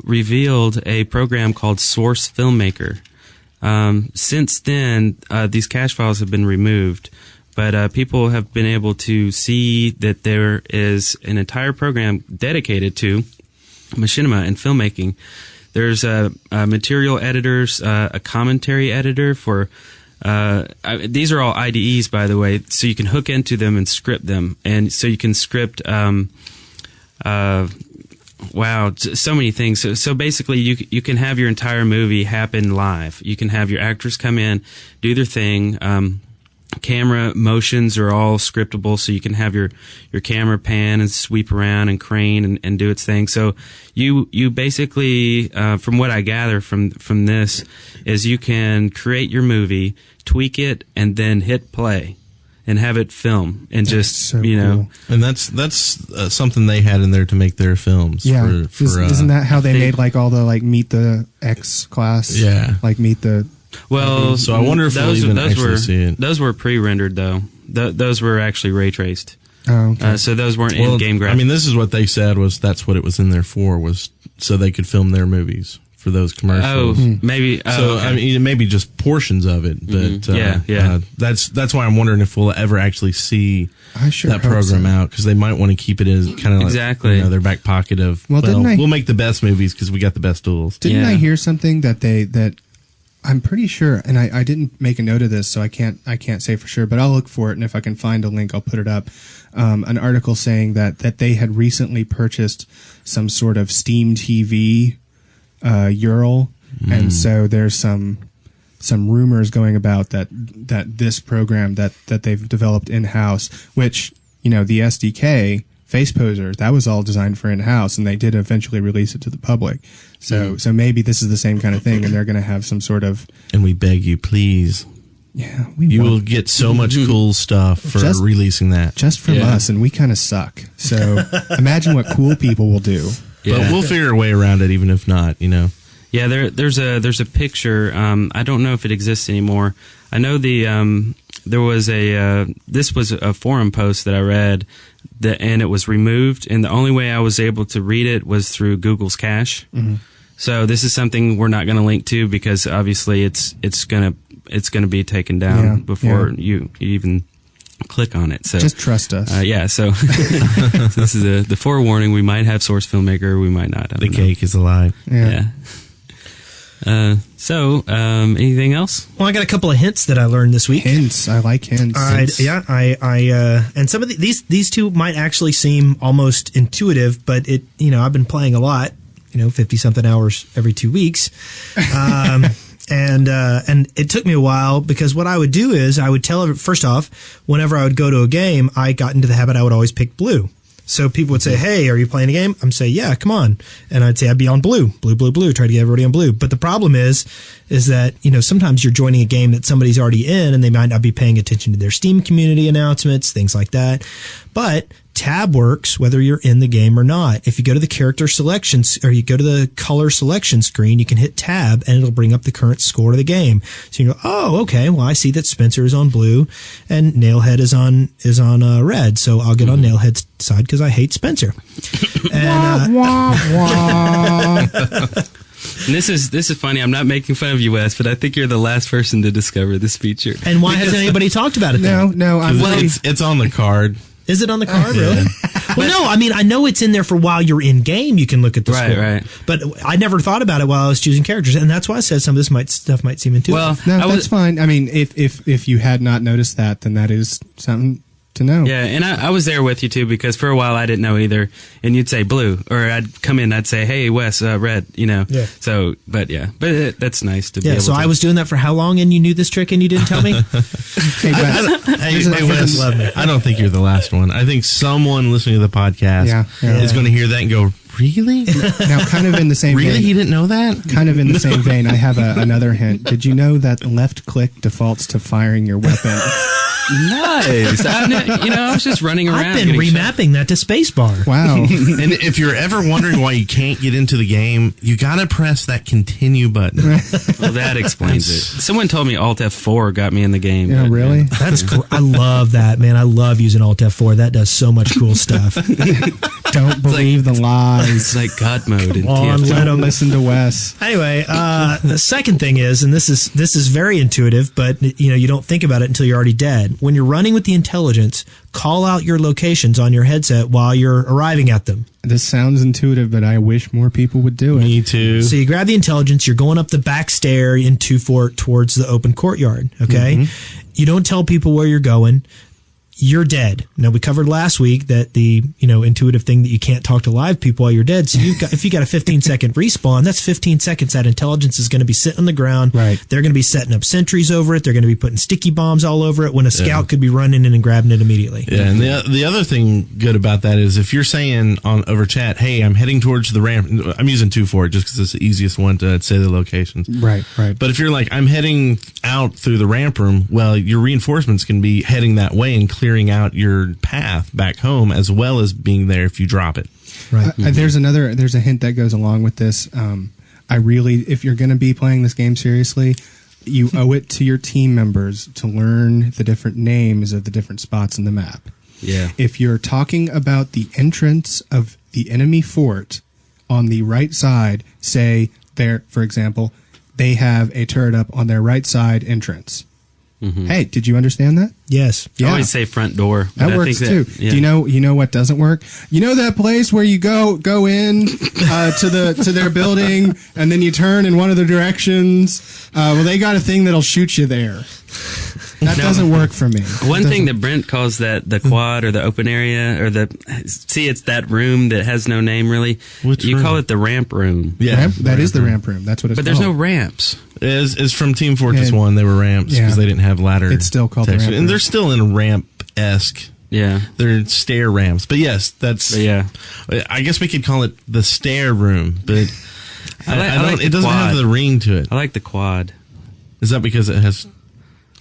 Speaker 7: revealed a program called Source Filmmaker. Since then, these cache files have been removed. But people have been able to see that there is an entire program dedicated to machinima and filmmaking. There's material editors, a commentary editor for. These are all IDEs, by the way, so you can hook into them and script them, and so you can script. Wow, so many things. So basically, you can have your entire movie happen live. You can have your actors come in, do their thing. Camera motions are all scriptable, so you can have your camera pan and sweep around and crane and do its thing. So you basically, from what I gather from this, is you can create your movie, tweak it, and then hit play and have it film and
Speaker 8: That's
Speaker 7: just
Speaker 8: so cool.
Speaker 6: And that's something they had in there to make their films.
Speaker 8: Yeah, isn't that how they
Speaker 7: think-
Speaker 8: made like all the like Meet the X class?
Speaker 6: Yeah.
Speaker 8: like Meet the.
Speaker 7: Well,
Speaker 6: So I wonder if we'll even actually see it.
Speaker 7: Those were pre-rendered though. Those were actually ray traced.
Speaker 8: Oh, okay.
Speaker 7: So those weren't in-game graphics.
Speaker 6: I mean, this is what they said was that's what it was in there for, was so they could film their movies for those commercials.
Speaker 7: Maybe.
Speaker 6: So
Speaker 7: okay.
Speaker 6: I mean, maybe just portions of it, but
Speaker 7: Yeah.
Speaker 6: that's why I'm wondering if we'll ever actually see
Speaker 8: I sure
Speaker 6: that
Speaker 8: hope
Speaker 6: program
Speaker 8: so.
Speaker 6: out, because they might want to keep it as kind of
Speaker 7: Exactly.
Speaker 6: like, their back pocket of
Speaker 8: Well, didn't I-
Speaker 6: we'll make the best movies because we got the best tools.
Speaker 8: Didn't
Speaker 7: Yeah.
Speaker 8: I hear something that I'm pretty sure, and I didn't make a note of this, so I can't say for sure, but I'll look for it, and if I can find a link, I'll put it up. An article saying that they had recently purchased some sort of Steam TV URL, and so there's some rumors going about that this program that they've developed in house, which the SDK Face Poser, that was all designed for in-house, and they did eventually release it to the public. So maybe this is the same kind of thing, and they're going to have some sort of...
Speaker 6: And we beg you, please.
Speaker 8: Yeah,
Speaker 6: you will get so much cool stuff for releasing that.
Speaker 8: Just from us, and we kind of suck. So imagine what cool people will do.
Speaker 6: Yeah. But we'll figure a way around it, even if not, you know.
Speaker 7: Yeah, there's a picture. I don't know if it exists anymore. I know there was this was a forum post that I read, and it was removed, and the only way I was able to read it was through Google's cache. Mm-hmm. So this is something we're not going to link to because obviously it's gonna be taken down before you even click on it. So
Speaker 8: just trust us.
Speaker 7: So this is the forewarning. We might have Source Filmmaker. We might not.
Speaker 6: The cake is a lie.
Speaker 7: Yeah. Anything else?
Speaker 5: Well, I got a couple of hints that I learned this week.
Speaker 8: Hints. I like hints.
Speaker 5: And some of these two might actually seem almost intuitive, but I've been playing a lot, 50 something hours every 2 weeks. And it took me a while because what I would do is I would tell first off, whenever I would go to a game, I got into the habit I would always pick blue. So people would say, "Hey, are you playing a game?" I'm say, "Yeah, come on." And I'd say I'd be on blue, try to get everybody on blue. But the problem is that, sometimes you're joining a game that somebody's already in and they might not be paying attention to their Steam community announcements, things like that. But tab works whether you're in the game or not. If you go to the character selections or you go to the color selection screen, you can hit tab and it'll bring up the current score of the game. So you go, "Oh, okay. Well, I see that Spencer is on blue and Nailhead is on red. So I'll get on Nailhead's side because I hate Spencer." And,
Speaker 7: and this is funny. I'm not making fun of you, Wes, but I think you're the last person to discover this feature.
Speaker 5: And why hasn't anybody talked about it?
Speaker 8: No.
Speaker 6: It's on the card.
Speaker 5: Is it on the card, really? Well, no, I mean, I know it's in there for while you're in game, you can look at the score.
Speaker 7: Right.
Speaker 5: But I never thought about it while I was choosing characters, and that's why I said some of this stuff might seem intuitive.
Speaker 7: Well,
Speaker 8: that's fine. I mean, if you had not noticed that, then that is something to know.
Speaker 7: Yeah, and I was there with you too because for a while I didn't know either, and you'd say blue, or I'd come in, I'd say, "Hey, Wes, red," Yeah. So, but that's nice to be able
Speaker 5: so
Speaker 7: to.
Speaker 5: I was doing that for how long, and you knew this trick and you didn't tell me?
Speaker 6: Hey, Wes, I don't think you're the last one. I think someone listening to the podcast is going to hear that and go, "Really?"
Speaker 8: Now, kind of in the same
Speaker 6: vein.
Speaker 8: Really?
Speaker 6: He didn't know that?
Speaker 8: Kind of in the same vein, I have another hint. Did you know that left click defaults to firing your weapon?
Speaker 7: Nice. I was just running around.
Speaker 5: I've been remapping that to spacebar.
Speaker 8: Wow.
Speaker 6: And if you're ever wondering why you can't get into the game, you got to press that continue button.
Speaker 7: Well, that explains it. Someone told me Alt F4 got me in the game.
Speaker 8: Yeah, really?
Speaker 5: That's I love that, man. I love using Alt F4. That does so much cool stuff.
Speaker 8: Don't believe the lies.
Speaker 7: It's like God mode in
Speaker 8: TF2. Let them listen to Wes.
Speaker 5: Anyway, the second thing is, and this is very intuitive, but you don't think about it until you're already dead. When you're running with the intelligence, call out your locations on your headset while you're arriving at them.
Speaker 8: This sounds intuitive, but I wish more people would do it.
Speaker 6: Me too.
Speaker 5: So you grab the intelligence, you're going up the back stair in 2-4 towards the open courtyard, okay? Mm-hmm. You don't tell people where you're going. You're dead. Now, we covered last week that the intuitive thing that you can't talk to live people while you're dead. So if you got a 15-second respawn, that's 15 seconds. That intelligence is going to be sitting on the ground.
Speaker 8: Right.
Speaker 5: They're going to be setting up sentries over it. They're going to be putting sticky bombs all over it when a scout could be running in and grabbing it immediately.
Speaker 6: Yeah, and the other thing good about that is if you're saying over chat, "Hey, I'm heading towards the ramp," I'm using 2-4 just because it's the easiest one to say the locations.
Speaker 8: Right.
Speaker 6: But if you're like, "I'm heading out through the ramp room," well, your reinforcements can be heading that way and clearing out your path back home as well as being there if you drop it.
Speaker 5: Right.
Speaker 8: There's a hint that goes along with this. If you're going to be playing this game seriously, you owe it to your team members to learn the different names of the different spots in the map.
Speaker 7: Yeah.
Speaker 8: If you're talking about the entrance of the enemy fort on the right side, say there, for example, they have a turret up on their right side entrance. Mm-hmm. Hey, did you understand that?
Speaker 5: Yes.
Speaker 7: I always say front door.
Speaker 8: That works too. Yeah. Do you know what doesn't work? You know that place where you go in to their building and then you turn in one of the directions? Well, they got a thing that'll shoot you there. That doesn't work for me.
Speaker 7: One thing that Brent calls that the quad or the open area or it's that room that has no name really. You call it the ramp room.
Speaker 6: Yeah,
Speaker 8: that is the ramp room. That's what it's called.
Speaker 7: But there's no ramps.
Speaker 6: It's from Team Fortress 1. They were ramps because they didn't have ladder.
Speaker 8: It's still called the ramp room.
Speaker 6: And they're still in ramp-esque
Speaker 7: Yeah.
Speaker 6: They're stair ramps. But yes,
Speaker 7: But yeah.
Speaker 6: I guess we could call it the stair room, but
Speaker 7: I like
Speaker 6: it doesn't
Speaker 7: quad.
Speaker 6: have the ring to it.
Speaker 7: I like the quad.
Speaker 6: Is that because it has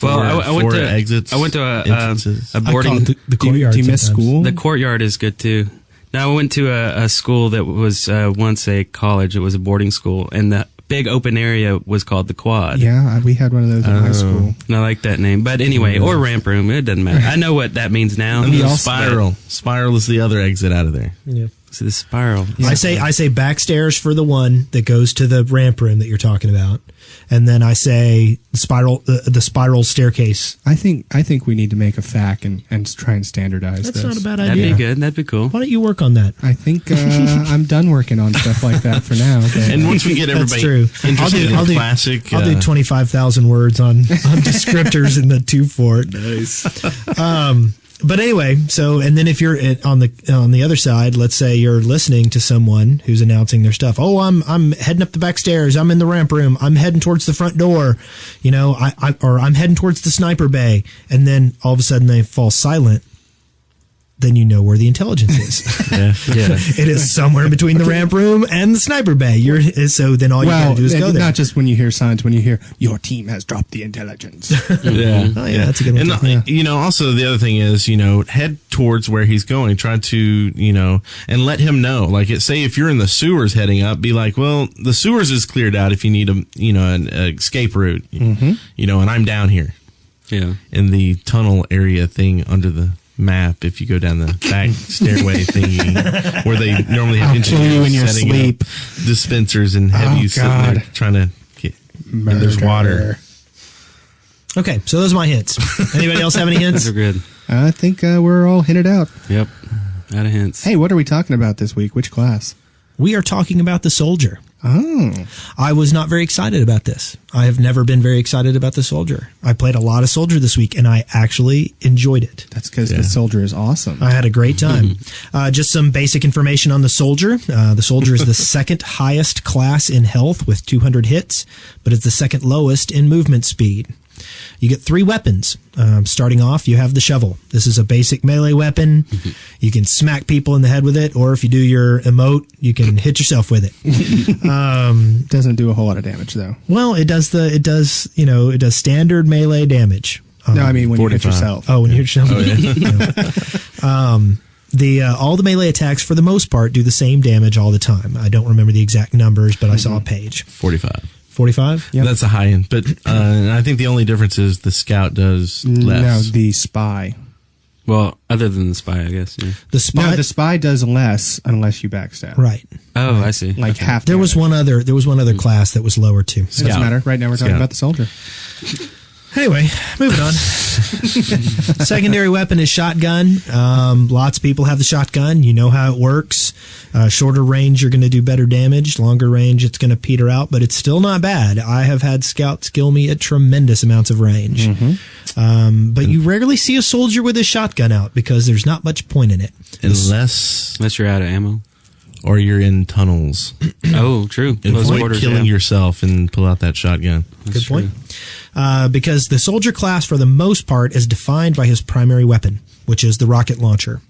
Speaker 7: Well, I went
Speaker 6: four
Speaker 7: to
Speaker 6: exits?
Speaker 7: I went to
Speaker 6: entrances?
Speaker 7: a
Speaker 5: I call
Speaker 7: boarding.
Speaker 5: it the courtyard.
Speaker 8: Do you miss
Speaker 5: sometimes.
Speaker 8: school?
Speaker 7: The courtyard is good too. Now I went to a school that was once a college. It was a boarding school, and the big open area was called the quad.
Speaker 8: Yeah, we had one of those in high school.
Speaker 7: And I like that name. But anyway, or ramp room, it doesn't matter. I know what that means now.
Speaker 6: And the
Speaker 8: also-
Speaker 6: spiral. Spiral is the other exit out of there.
Speaker 5: Yeah.
Speaker 7: So the spiral.
Speaker 5: I say backstairs for the one that goes to the ramp room that you're talking about, and then I say the spiral staircase.
Speaker 8: I think we need to make a FAQ and try and standardize
Speaker 5: That's
Speaker 8: this.
Speaker 5: not a bad
Speaker 7: That'd
Speaker 5: idea.
Speaker 7: be good. That'd be cool.
Speaker 5: Why don't you work on that?
Speaker 8: I think I'm done working on stuff like that for now. But,
Speaker 6: And once we get
Speaker 5: That's
Speaker 6: everybody
Speaker 5: true.
Speaker 6: interested in classic,
Speaker 5: I'll do 25,000 words on descriptors in the 2 fort. Nice. But anyway, so and then if you're on the other side, let's say you're listening to someone who's announcing their stuff. Oh, I'm heading up the back stairs. I'm in the ramp room. I'm heading towards the front door. You know, or I'm heading towards the sniper bay. And then all of a sudden they fall silent. Then you know where the intelligence is.
Speaker 6: yeah.
Speaker 5: It is somewhere between the ramp room and the sniper bay. So then all you got to do is go there.
Speaker 8: Not just when you hear signs, when you hear your team has dropped the intelligence.
Speaker 6: Yeah.
Speaker 5: Oh, yeah, that's a good one.
Speaker 6: And,
Speaker 5: too.
Speaker 6: you know, also the other thing is, you know, head towards where he's going. Try to, you know, and let him know. Like, say if you're in the sewers heading up, be like, well, the sewers is cleared out if you need an escape route.
Speaker 8: Mm-hmm.
Speaker 6: You know, and I'm down here.
Speaker 7: Yeah.
Speaker 6: In the tunnel area thing under the map, if you go down the back stairway thingy where they normally have
Speaker 8: I'll kill you in your
Speaker 6: setting
Speaker 8: sleep.
Speaker 6: up dispensers and Heavies sitting there
Speaker 8: God.
Speaker 6: trying to get and there's water.
Speaker 5: Okay, so those are my hints. Anybody else have any hints?
Speaker 7: Those are good.
Speaker 8: I think we're all hinted out.
Speaker 7: Yep. Out of hints.
Speaker 8: Hey, what are we talking about this week? Which class?
Speaker 5: We are talking about the soldier.
Speaker 8: Oh.
Speaker 5: I was not very excited about this. I have never been very excited about the soldier. I played a lot of soldier this week, and I actually enjoyed it.
Speaker 8: That's because the soldier is awesome.
Speaker 5: I had a great time. Just some basic information on the soldier. The soldier is the second highest class in health with 200 hits, but it's the second lowest in movement speed. You get 3 weapons. Starting off, you have the shovel. This is a basic melee weapon. You can smack people in the head with it, or if you do your emote, you can hit yourself with it.
Speaker 8: Doesn't do a whole lot of damage though.
Speaker 5: Well, it does standard melee damage.
Speaker 8: No, I mean when
Speaker 6: 45.
Speaker 8: you hit yourself.
Speaker 5: Oh, when you hit yourself. All the melee attacks, for the most part, do the same damage all the time. I don't remember the exact numbers, but I saw a page.
Speaker 6: 45.
Speaker 5: 45?
Speaker 8: Yep.
Speaker 6: That's a high end, but I think the only difference is the scout does less.
Speaker 8: No, the spy.
Speaker 7: Well, other than the spy, I guess. Yeah.
Speaker 5: The spy.
Speaker 8: No, the spy does less unless you backstab.
Speaker 5: Right.
Speaker 7: Oh, I see.
Speaker 8: Like half.
Speaker 5: There was one other class that was lower too.
Speaker 8: It doesn't matter. Right now we're talking
Speaker 6: Scout.
Speaker 8: about the soldier.
Speaker 5: Anyway, moving on. Secondary weapon is shotgun. Lots of people have the shotgun. You know how it works. Shorter range, you're going to do better damage. Longer range, it's going to peter out, but it's still not bad. I have had scouts kill me at tremendous amounts of range. But you rarely see a soldier with a shotgun out because there's not much point in it.
Speaker 6: Unless
Speaker 7: Unless you're out of ammo.
Speaker 6: or you're in tunnels.
Speaker 7: Oh, true. Close
Speaker 6: Avoid
Speaker 7: quarters,
Speaker 6: killing
Speaker 7: yeah.
Speaker 6: yourself and pull out that shotgun.
Speaker 5: Good point. Because the soldier class, for the most part, is defined by his primary weapon, which is the rocket launcher.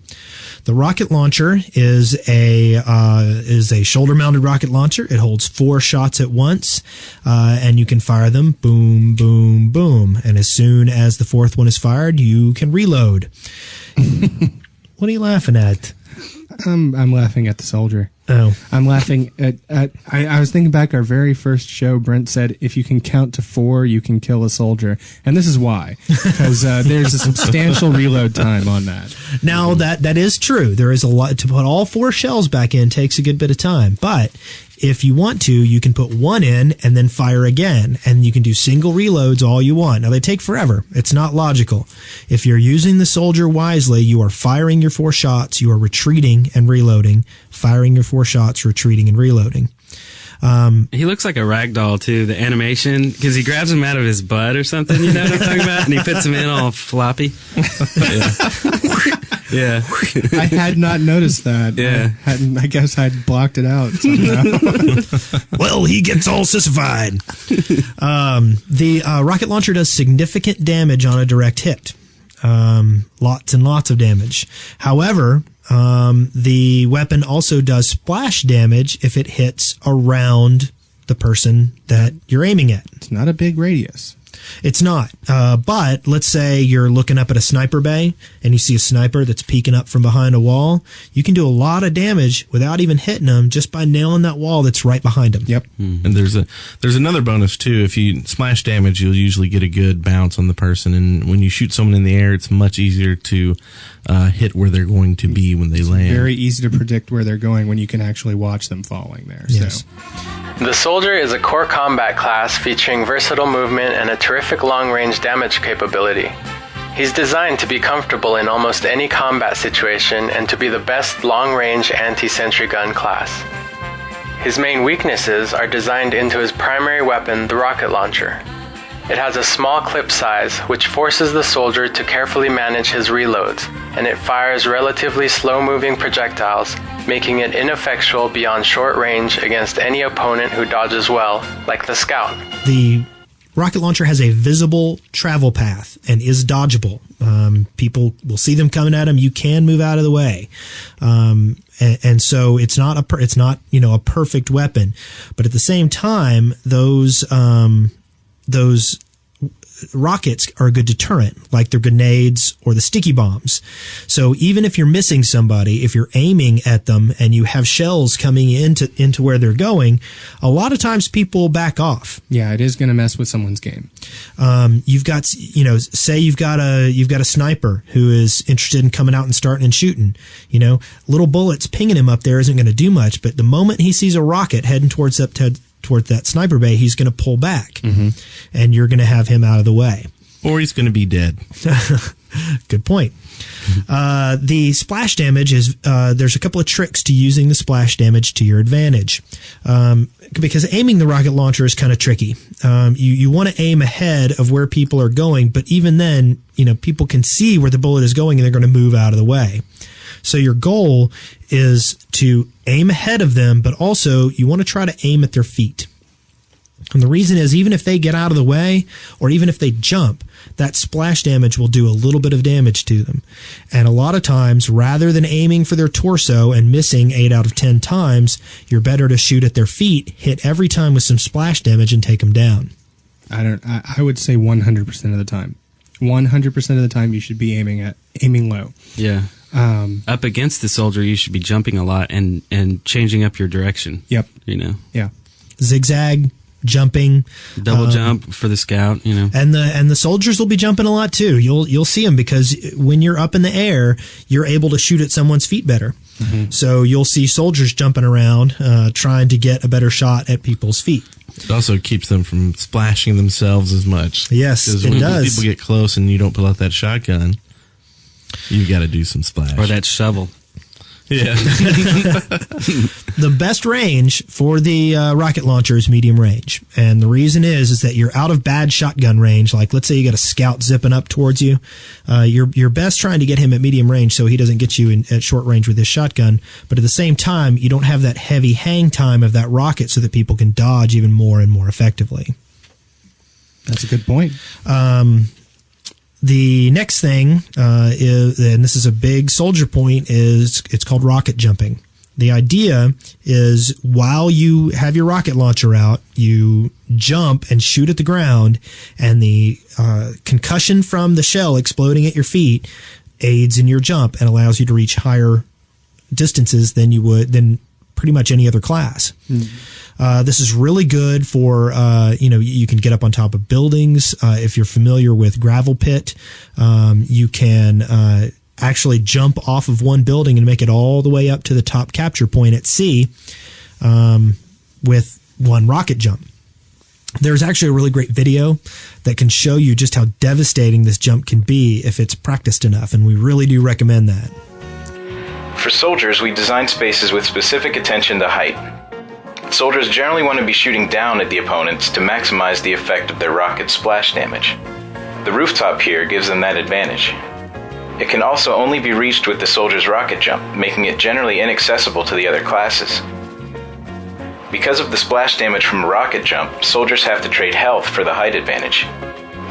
Speaker 5: The rocket launcher is a shoulder-mounted rocket launcher. It holds 4 shots at once, and you can fire them boom, boom, boom. And as soon as the 4th one is fired, you can reload. What are you laughing at?
Speaker 8: I'm laughing at the soldier.
Speaker 5: Oh.
Speaker 8: I'm laughing at I was thinking back our very first show. Brent said, if you can count to 4, you can kill a soldier. And this is why. Because there's a substantial reload time on that.
Speaker 5: Now, that is true. There is a lot to put all 4 shells back in takes a good bit of time. But if you want to, you can put 1 in and then fire again. And you can do single reloads all you want. Now, they take forever. It's not logical. If you're using the soldier wisely, you are firing your 4 shots, you are retreating and reloading, firing your 4 shots, retreating and reloading.
Speaker 7: He looks like a rag doll too, the animation, because he grabs him out of his butt or something, you know what I'm talking about? And he puts him in all floppy. Yeah.
Speaker 8: I had not noticed that.
Speaker 7: Yeah.
Speaker 8: I guess I'd blocked it out somehow.
Speaker 5: Well, he gets all sissified. The rocket launcher does significant damage on a direct hit. lots and lots of damage. However, the weapon also does splash damage if it hits around the person that you're aiming at.
Speaker 8: It's not a big radius.
Speaker 5: It's not. But let's say you're looking up at a sniper bay and you see a sniper that's peeking up from behind a wall. You can do a lot of damage without even hitting them just by nailing that wall that's right behind them.
Speaker 8: Yep.
Speaker 6: And there's another bonus too. If you splash damage, you'll usually get a good bounce on the person. And when you shoot someone in the air, it's much easier to hit where they're going to be when they land.
Speaker 8: Very easy to predict where they're going when you can actually watch them falling there.
Speaker 5: Yes.
Speaker 9: The Soldier is a core combat class featuring versatile movement and a terrific long-range damage capability. He's designed to be comfortable in almost any combat situation and to be the best long-range anti-sentry gun class. His main weaknesses are designed into his primary weapon, the rocket launcher. It has a small clip size, which forces the soldier to carefully manage his reloads, and it fires relatively slow-moving projectiles, making it ineffectual beyond short range against any opponent who dodges well, like the Scout.
Speaker 5: The rocket launcher has a visible travel path and is dodgeable. People will see them coming at them. You can move out of the way. And so it's not a perfect weapon, but at the same time, those rockets are a good deterrent, like their grenades or the sticky bombs. So even if you're missing somebody, if you're aiming at them and you have shells coming into where they're going, a lot of times people back off.
Speaker 8: Yeah, it is going to mess with someone's game.
Speaker 5: You've got, say you've got a sniper who is interested in coming out and starting and shooting. Little bullets pinging him up there isn't going to do much, but the moment he sees a rocket heading towards that sniper bay, he's going to pull back, and you're going to have him out of the way.
Speaker 6: Or he's going to be dead.
Speaker 5: Good point. The splash damage is, there's a couple of tricks to using the splash damage to your advantage. Because aiming the rocket launcher is kind of tricky. You want to aim ahead of where people are going, but even then, people can see where the bullet is going and they're going to move out of the way. So your goal is to aim ahead of them, but also you want to try to aim at their feet. And the reason is, even if they get out of the way, or even if they jump, that splash damage will do a little bit of damage to them. And a lot of times, rather than aiming for their torso and missing 8 out of 10 times, you're better to shoot at their feet, hit every time with some splash damage, and take them down.
Speaker 8: I would say 100% of the time. 100% of the time you should be aiming low.
Speaker 7: Yeah. Up against the soldier, you should be jumping a lot and changing up your direction.
Speaker 8: Yep.
Speaker 5: Yeah. Zigzag, jumping,
Speaker 7: double jump for the Scout.
Speaker 5: And the soldiers will be jumping a lot too. You'll see them, because when you're up in the air, you're able to shoot at someone's feet better. Mm-hmm. So you'll see soldiers jumping around, trying to get a better shot at people's feet.
Speaker 6: It also keeps them from splashing themselves as much.
Speaker 5: Yes, it does.
Speaker 6: When people get close and you don't pull out that shotgun, you got to do some splash.
Speaker 7: Or that shovel.
Speaker 6: Yeah.
Speaker 5: The best range for the rocket launcher is medium range. And the reason is that you're out of bad shotgun range. Like, let's say you got a Scout zipping up towards you. You're best trying to get him at medium range so he doesn't get you at short range with his shotgun. But at the same time, you don't have that heavy hang time of that rocket so that people can dodge even more and more effectively.
Speaker 8: That's a good point.
Speaker 5: The next thing is, and this is a big soldier point, is it's called rocket jumping. The idea is, while you have your rocket launcher out, you jump and shoot at the ground, and the concussion from the shell exploding at your feet aids in your jump and allows you to reach higher distances than pretty much any other class. This is really good for, you can get up on top of buildings. If you're familiar with gravel pit, you can actually jump off of one building and make it all the way up to the top capture point at sea with one rocket jump. There's actually a really great video that can show you just how devastating this jump can be if it's practiced enough, and we really do recommend that.
Speaker 10: For soldiers, we design spaces with specific attention to height. Soldiers generally want to be shooting down at the opponents to maximize the effect of their rocket splash damage. The rooftop here gives them that advantage. It can also only be reached with the soldier's rocket jump, making it generally inaccessible to the other classes. Because of the splash damage from a rocket jump, soldiers have to trade health for the height advantage.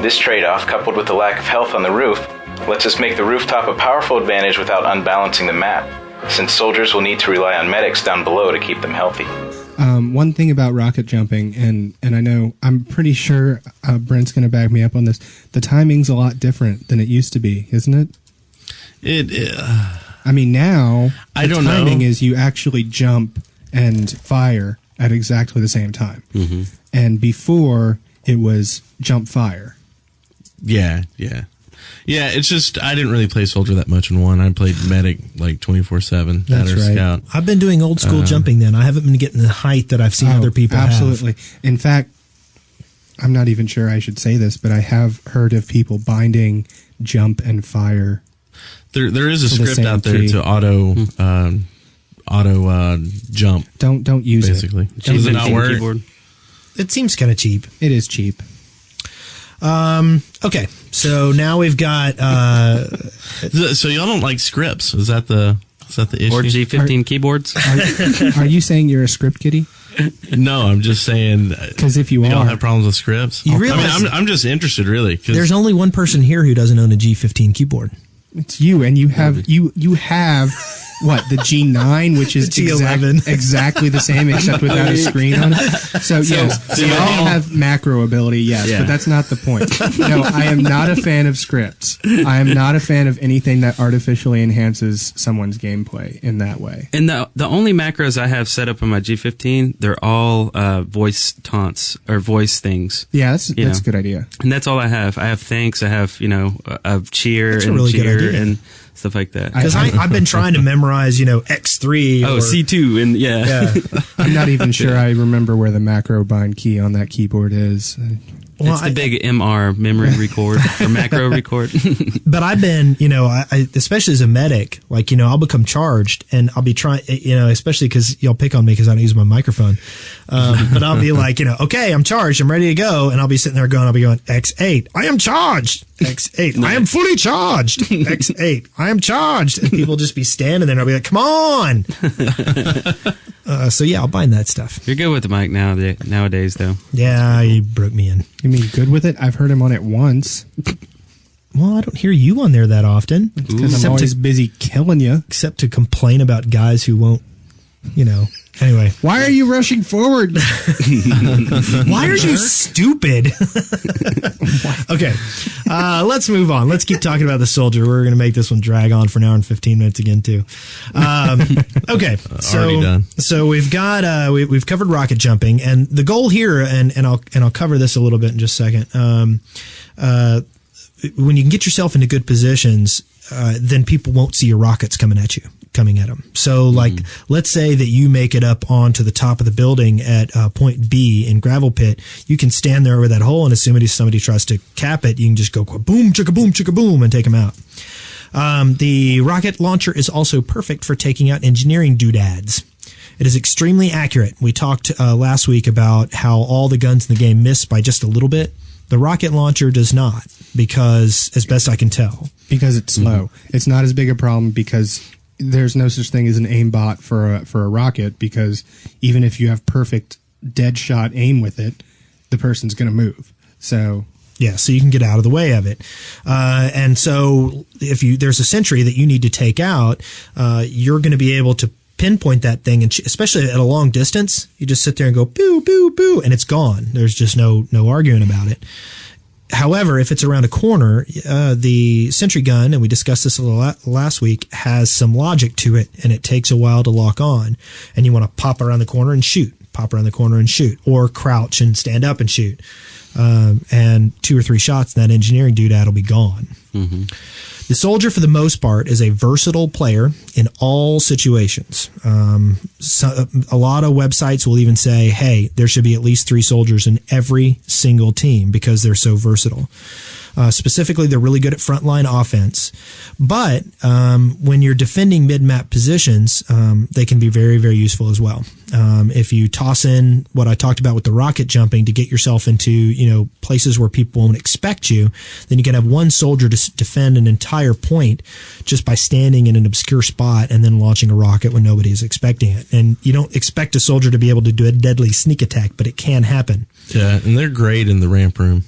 Speaker 10: This trade-off, coupled with the lack of health on the roof, lets us make the rooftop a powerful advantage without unbalancing the map, since soldiers will need to rely on medics down below to keep them healthy.
Speaker 8: One thing about rocket jumping, and I know, I'm pretty sure Brent's going to back me up on this, the timing's a lot different than it used to be, isn't it? I mean, now,
Speaker 6: I don't
Speaker 8: the timing
Speaker 6: know.
Speaker 8: is you actually jump and fire at exactly the same time.
Speaker 7: Mm-hmm.
Speaker 8: And before, it was jump fire.
Speaker 6: Yeah. It's just I didn't really play soldier that much in one. I played medic like 24/7.
Speaker 8: That's
Speaker 6: or
Speaker 8: right.
Speaker 6: Scout.
Speaker 5: I've been doing old school jumping then. I haven't been getting the height that I've seen other people
Speaker 8: absolutely.
Speaker 5: have.
Speaker 8: In fact, I'm not even sure I should say this, but I have heard of people binding jump and fire.
Speaker 6: There is a
Speaker 8: To the
Speaker 6: script
Speaker 8: same
Speaker 6: out there
Speaker 8: key.
Speaker 6: to auto jump.
Speaker 8: Don't use
Speaker 6: basically.
Speaker 8: it.
Speaker 6: Does it not work?
Speaker 7: Keyboard.
Speaker 5: It seems kind of cheap.
Speaker 8: It is cheap.
Speaker 5: Okay, so now we've got
Speaker 6: So y'all don't like scripts? Is that the issue?
Speaker 7: Or G15 keyboards.
Speaker 8: Are you saying you're a script kiddie?
Speaker 6: No, I'm just saying.
Speaker 8: Because if you
Speaker 6: y'all
Speaker 8: are,
Speaker 6: have problems with scripts.
Speaker 5: You realize-
Speaker 6: I'm just interested, really. 'Cause
Speaker 5: there's only one person here who doesn't own a G15 keyboard.
Speaker 8: it's you, and you have you have what, the G9, which is
Speaker 5: The G11.
Speaker 8: exactly the same except without a screen on it. So yes, we all have macro ability, yes,
Speaker 7: Yeah.
Speaker 8: but that's not the point. No, I am not a fan of scripts. I am not a fan of anything that artificially enhances someone's gameplay in that way.
Speaker 7: And the only macros I have set up on my G15, they're all voice taunts or voice things.
Speaker 8: Yeah, that's
Speaker 7: You
Speaker 8: a
Speaker 7: know.
Speaker 8: good idea.
Speaker 7: And that's all I have. I have thanks. I have, a cheer
Speaker 5: That's a
Speaker 7: and
Speaker 5: really good
Speaker 7: cheer
Speaker 5: idea.
Speaker 7: and stuff like that.
Speaker 5: Because I've been trying to memorize, X3.
Speaker 7: Oh,
Speaker 5: or,
Speaker 7: C2 and yeah.
Speaker 8: I'm not even sure I remember where the macro bind key on that keyboard is.
Speaker 5: Well,
Speaker 7: It's the big MR memory record or macro record.
Speaker 5: But I've been, I especially as a medic, I'll become charged and I'll be trying, especially because y'all pick on me because I don't use my microphone. But I'll be like, okay, I'm charged. I'm ready to go. And I'll be sitting there I'll be going, X8, I am charged. X8, I am fully charged. X8, I am charged. And people just be standing there and I'll be like, come on. So yeah, I'll bind that stuff.
Speaker 7: You're good with the mic nowadays, though.
Speaker 5: Yeah, he broke me in.
Speaker 8: You mean good with it? I've heard him on it once.
Speaker 5: Well, I don't hear you on there that often.
Speaker 8: Because I'm always busy killing you.
Speaker 5: Except to complain about guys who won't, Anyway.
Speaker 8: Why are you rushing forward?
Speaker 5: Why are you stupid? Okay. Let's move on. Let's keep talking about the soldier. We're going to make this one drag on for an hour and 15 minutes again, too. Okay.
Speaker 6: Already done.
Speaker 5: So we've got, we've covered rocket jumping, and the goal here, and I'll cover this a little bit in just a second. When you can get yourself into good positions, then people won't see your rockets coming at them. So let's say that you make it up onto the top of the building at point B in gravel pit. You can stand there over that hole, and as soon as somebody tries to cap it, you can just go boom, chicka boom, and take them out. The rocket launcher is also perfect for taking out engineering doodads. It is extremely accurate. We talked last week about how all the guns in the game miss by just a little bit. The rocket launcher does not, because, as best I can tell.
Speaker 8: Because it's slow. It's not as big a problem because there's no such thing as an aimbot for a rocket, because even if you have perfect dead shot aim with it, the person's going to move. So
Speaker 5: yeah, so you can get out of the way of it. And so if there's a sentry that you need to take out, you're going to be able to pinpoint that thing, and especially at a long distance, you just sit there and go boo, boo, boo, and it's gone. There's just no arguing about it. However, if it's around a corner, the sentry gun, and we discussed this a little last week, has some logic to it, and it takes a while to lock on. And you want to pop around the corner and shoot, or crouch and stand up and shoot. And 2 or 3 shots, and that engineering doodad will be gone. Mm-hmm. The soldier, for the most part, is a versatile player in all situations. A lot of websites will even say, hey, there should be at least 3 soldiers in every single team because they're so versatile. Specifically, they're really good at frontline offense. But when you're defending mid-map positions, they can be very, very useful as well. If you toss in what I talked about with the rocket jumping to get yourself into places where people won't expect you, then you can have one soldier to defend an entire point just by standing in an obscure spot and then launching a rocket when nobody is expecting it. And you don't expect a soldier to be able to do a deadly sneak attack, but it can happen.
Speaker 6: Yeah, and they're great in the ramp room.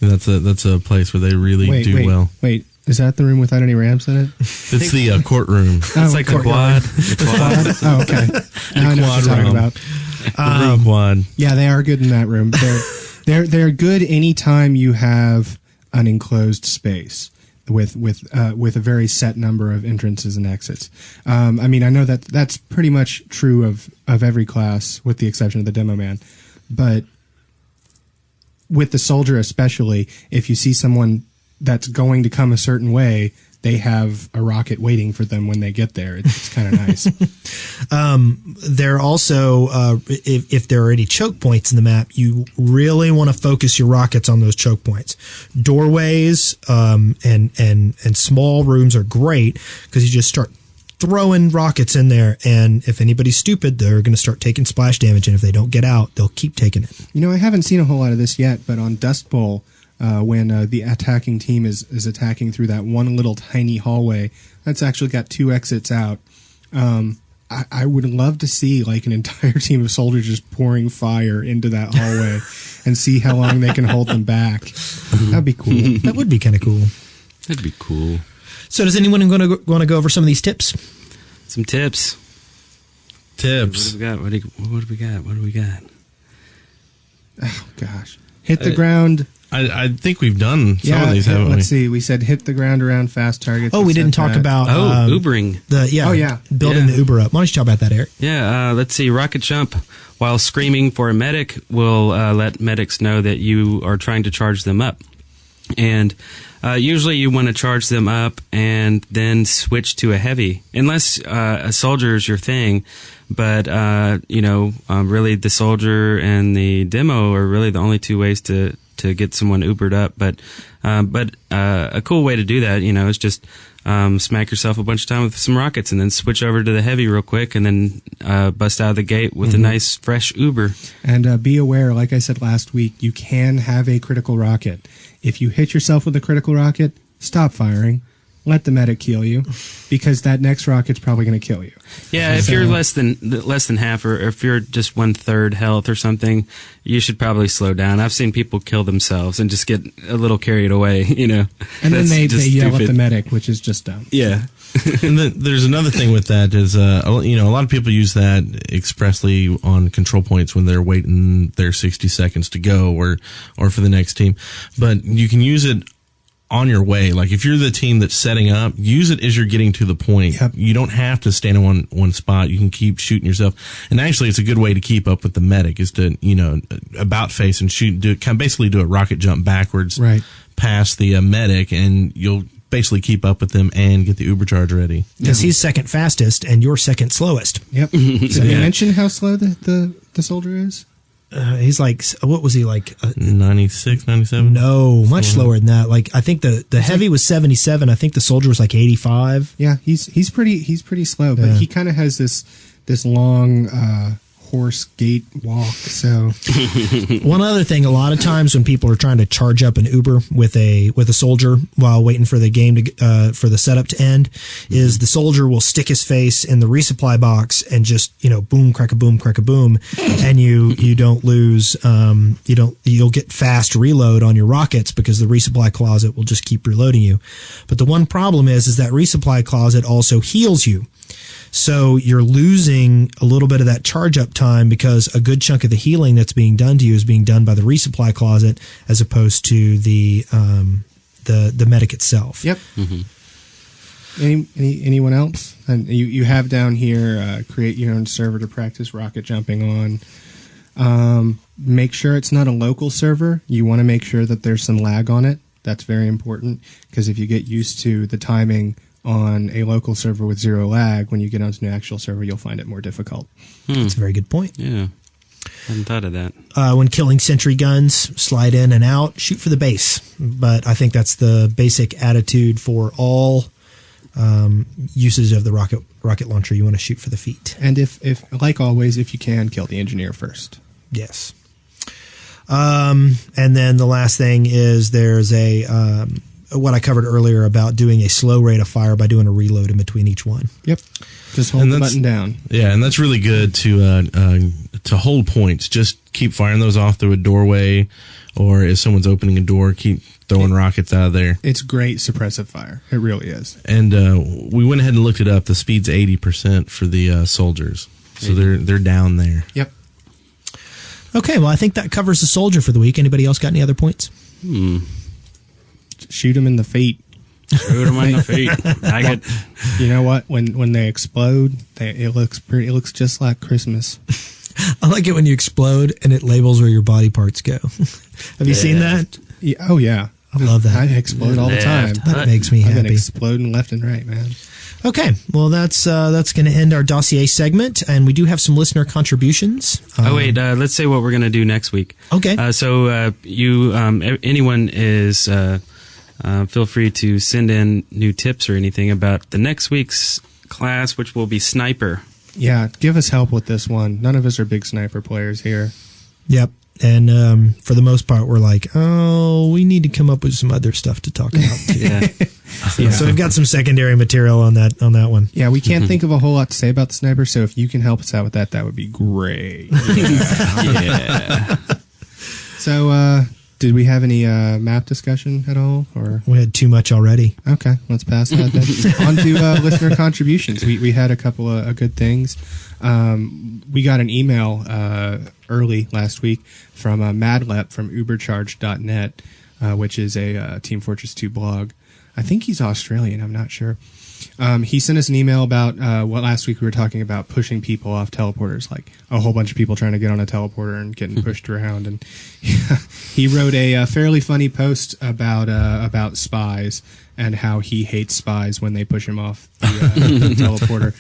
Speaker 6: That's a place where they really do well.
Speaker 8: Wait, is that the room without any ramps in it?
Speaker 6: It's the courtroom.
Speaker 7: It's like the quad. The quad.
Speaker 8: Oh, okay. Now I know what you're talking about.
Speaker 6: The room quad.
Speaker 8: Yeah, they are good in that room. They're good anytime you have an enclosed space with a very set number of entrances and exits. I mean, I know that's pretty much true of every class, with the exception of the demo man. But with the soldier especially, if you see someone that's going to come a certain way, they have a rocket waiting for them when they get there. It's kind of nice.
Speaker 5: They're also, if there are any choke points in the map, you really want to focus your rockets on those choke points. Doorways and small rooms are great because you just start throwing rockets in there, and if anybody's stupid, they're going to start taking splash damage, and if they don't get out, they'll keep taking it.
Speaker 8: You know, I haven't seen a whole lot of this yet, but on Dust Bowl, when the attacking team is attacking through that one little tiny hallway that's actually got 2 exits out, I would love to see like an entire team of soldiers just pouring fire into that hallway and see how long they can hold them back. That'd be cool.
Speaker 5: That would be kind of cool.
Speaker 7: That'd be cool.
Speaker 5: So does anyone want to go over some of these tips?
Speaker 7: Some tips. What do we got? What do we got?
Speaker 8: Oh, gosh. Hit the ground.
Speaker 6: I think we've done some of these, haven't we?
Speaker 8: Let's see. We said hit the ground around fast targets.
Speaker 5: Oh, we didn't talk about
Speaker 7: Ubering.
Speaker 5: Building the Uber up. Why don't you talk about that, Eric?
Speaker 7: Yeah, let's see. Rocket jump while screaming for a medic will let medics know that you are trying to charge them up. And usually you want to charge them up and then switch to a heavy, unless a soldier is your thing. But, really the soldier and the demo are really the only 2 ways to get someone Ubered up. But a cool way to do that, is just smack yourself a bunch of times with some rockets and then switch over to the heavy real quick and then bust out of the gate with a nice fresh Uber.
Speaker 8: And be aware, like I said last week, you can have a critical rocket. If you hit yourself with a critical rocket, stop firing. Let the medic kill you, because that next rocket's probably going to kill you.
Speaker 7: Yeah, if you're less than half, or if you're just 1/3 health or something, you should probably slow down. I've seen people kill themselves and just get a little carried away, And
Speaker 8: then they yell at the medic, which is just dumb.
Speaker 7: Yeah.
Speaker 6: And then there's another thing with that is, a lot of people use that expressly on control points when they're waiting their 60 seconds to go or for the next team. But you can use it on your way. Like if you're the team that's setting up, use it as you're getting to the point.
Speaker 8: Yep.
Speaker 6: You don't have to stand in one spot. You can keep shooting yourself. And actually it's a good way to keep up with the medic is to, about face and basically do a rocket jump backwards past the medic, and you'll basically keep up with them and get the Uber charge ready.
Speaker 5: Because he's second fastest and you're second slowest.
Speaker 8: Yep. Did you mention how slow the soldier is?
Speaker 5: He's like, what was he like?
Speaker 6: 96, 97?
Speaker 5: No, much slower than that. Like I think the heavy was 77. I think the soldier was like 85.
Speaker 8: Yeah, he's pretty slow, but he kind of has this long horse gait walk. So
Speaker 5: one other thing, a lot of times when people are trying to charge up an Uber with a soldier while waiting for the game to for the setup to end, is the soldier will stick his face in the resupply box and just boom crack a boom, and you don't lose you'll get fast reload on your rockets because the resupply closet will just keep reloading you. But the one problem is that resupply closet also heals you. So you're losing a little bit of that charge up time because a good chunk of the healing that's being done to you is being done by the resupply closet as opposed to the medic itself.
Speaker 8: Yep. Mm-hmm. Anyone else? And you have down here create your own server to practice rocket jumping on. Make sure it's not a local server. You want to make sure that there's some lag on it. That's very important because if you get used to the timing on a local server with 0 lag, when you get onto an actual server, you'll find it more difficult.
Speaker 5: That's a very good point.
Speaker 7: Yeah. I hadn't thought of that.
Speaker 5: When killing sentry guns, slide in and out, shoot for the base. But I think that's the basic attitude for all uses of the rocket launcher. You want to shoot for the feet.
Speaker 8: And if like always, if you can, kill the engineer first.
Speaker 5: Yes. And then the last thing is there's what I covered earlier about doing a slow rate of fire by doing a reload in between each one.
Speaker 8: Yep. Just hold the button down.
Speaker 6: Yeah, and that's really good to to hold points. Just keep firing those off through a doorway, or if someone's opening a door, keep throwing rockets out of there.
Speaker 8: It's great suppressive fire. It really is.
Speaker 6: And we went ahead and looked it up. The speed's 80% for the soldiers, so they're down there.
Speaker 8: Yep.
Speaker 5: Okay, well, I think that covers the soldier for the week. Anybody else got any other points?
Speaker 8: Shoot them in the feet.
Speaker 7: Shoot them in the feet.
Speaker 8: You know what? When they explode, it looks pretty. It looks just like Christmas.
Speaker 5: I like it when you explode and it labels where your body parts go. Have you seen that?
Speaker 8: Yeah, oh yeah,
Speaker 5: I love that.
Speaker 8: I explode all the time.
Speaker 5: That makes me
Speaker 8: I've been
Speaker 5: happy.
Speaker 8: exploding left and right, man.
Speaker 5: Okay, well, that's going to end our dossier segment, and we do have some listener contributions.
Speaker 7: Let's say what we're going to do next week.
Speaker 5: Okay.
Speaker 7: Anyone is feel free to send in new tips or anything about the next week's class, which will be Sniper.
Speaker 8: Yeah, give us help with this one. None of us are big sniper players here.
Speaker 5: Yep. And for the most part, we're like, oh, we need to come up with some other stuff to talk about too.
Speaker 7: Yeah.
Speaker 5: So we've got some secondary material on that one.
Speaker 8: Yeah, we can't think of a whole lot to say about the sniper, so if you can help us out with that, that would be great.
Speaker 7: Yeah.
Speaker 8: So, did we have any map discussion at all? Or
Speaker 5: We had too much already.
Speaker 8: okay, let's pass that then. On to listener contributions. We had a couple of good things. We got an email early last week from Madlep from ubercharge.net, which is a Team Fortress 2 blog. I think he's Australian. I'm not sure. He sent us an email about what last week we were talking about pushing people off teleporters, like a whole bunch of people trying to get on a teleporter and getting pushed around. And he wrote a fairly funny post about spies and how he hates spies when they push him off the teleporter.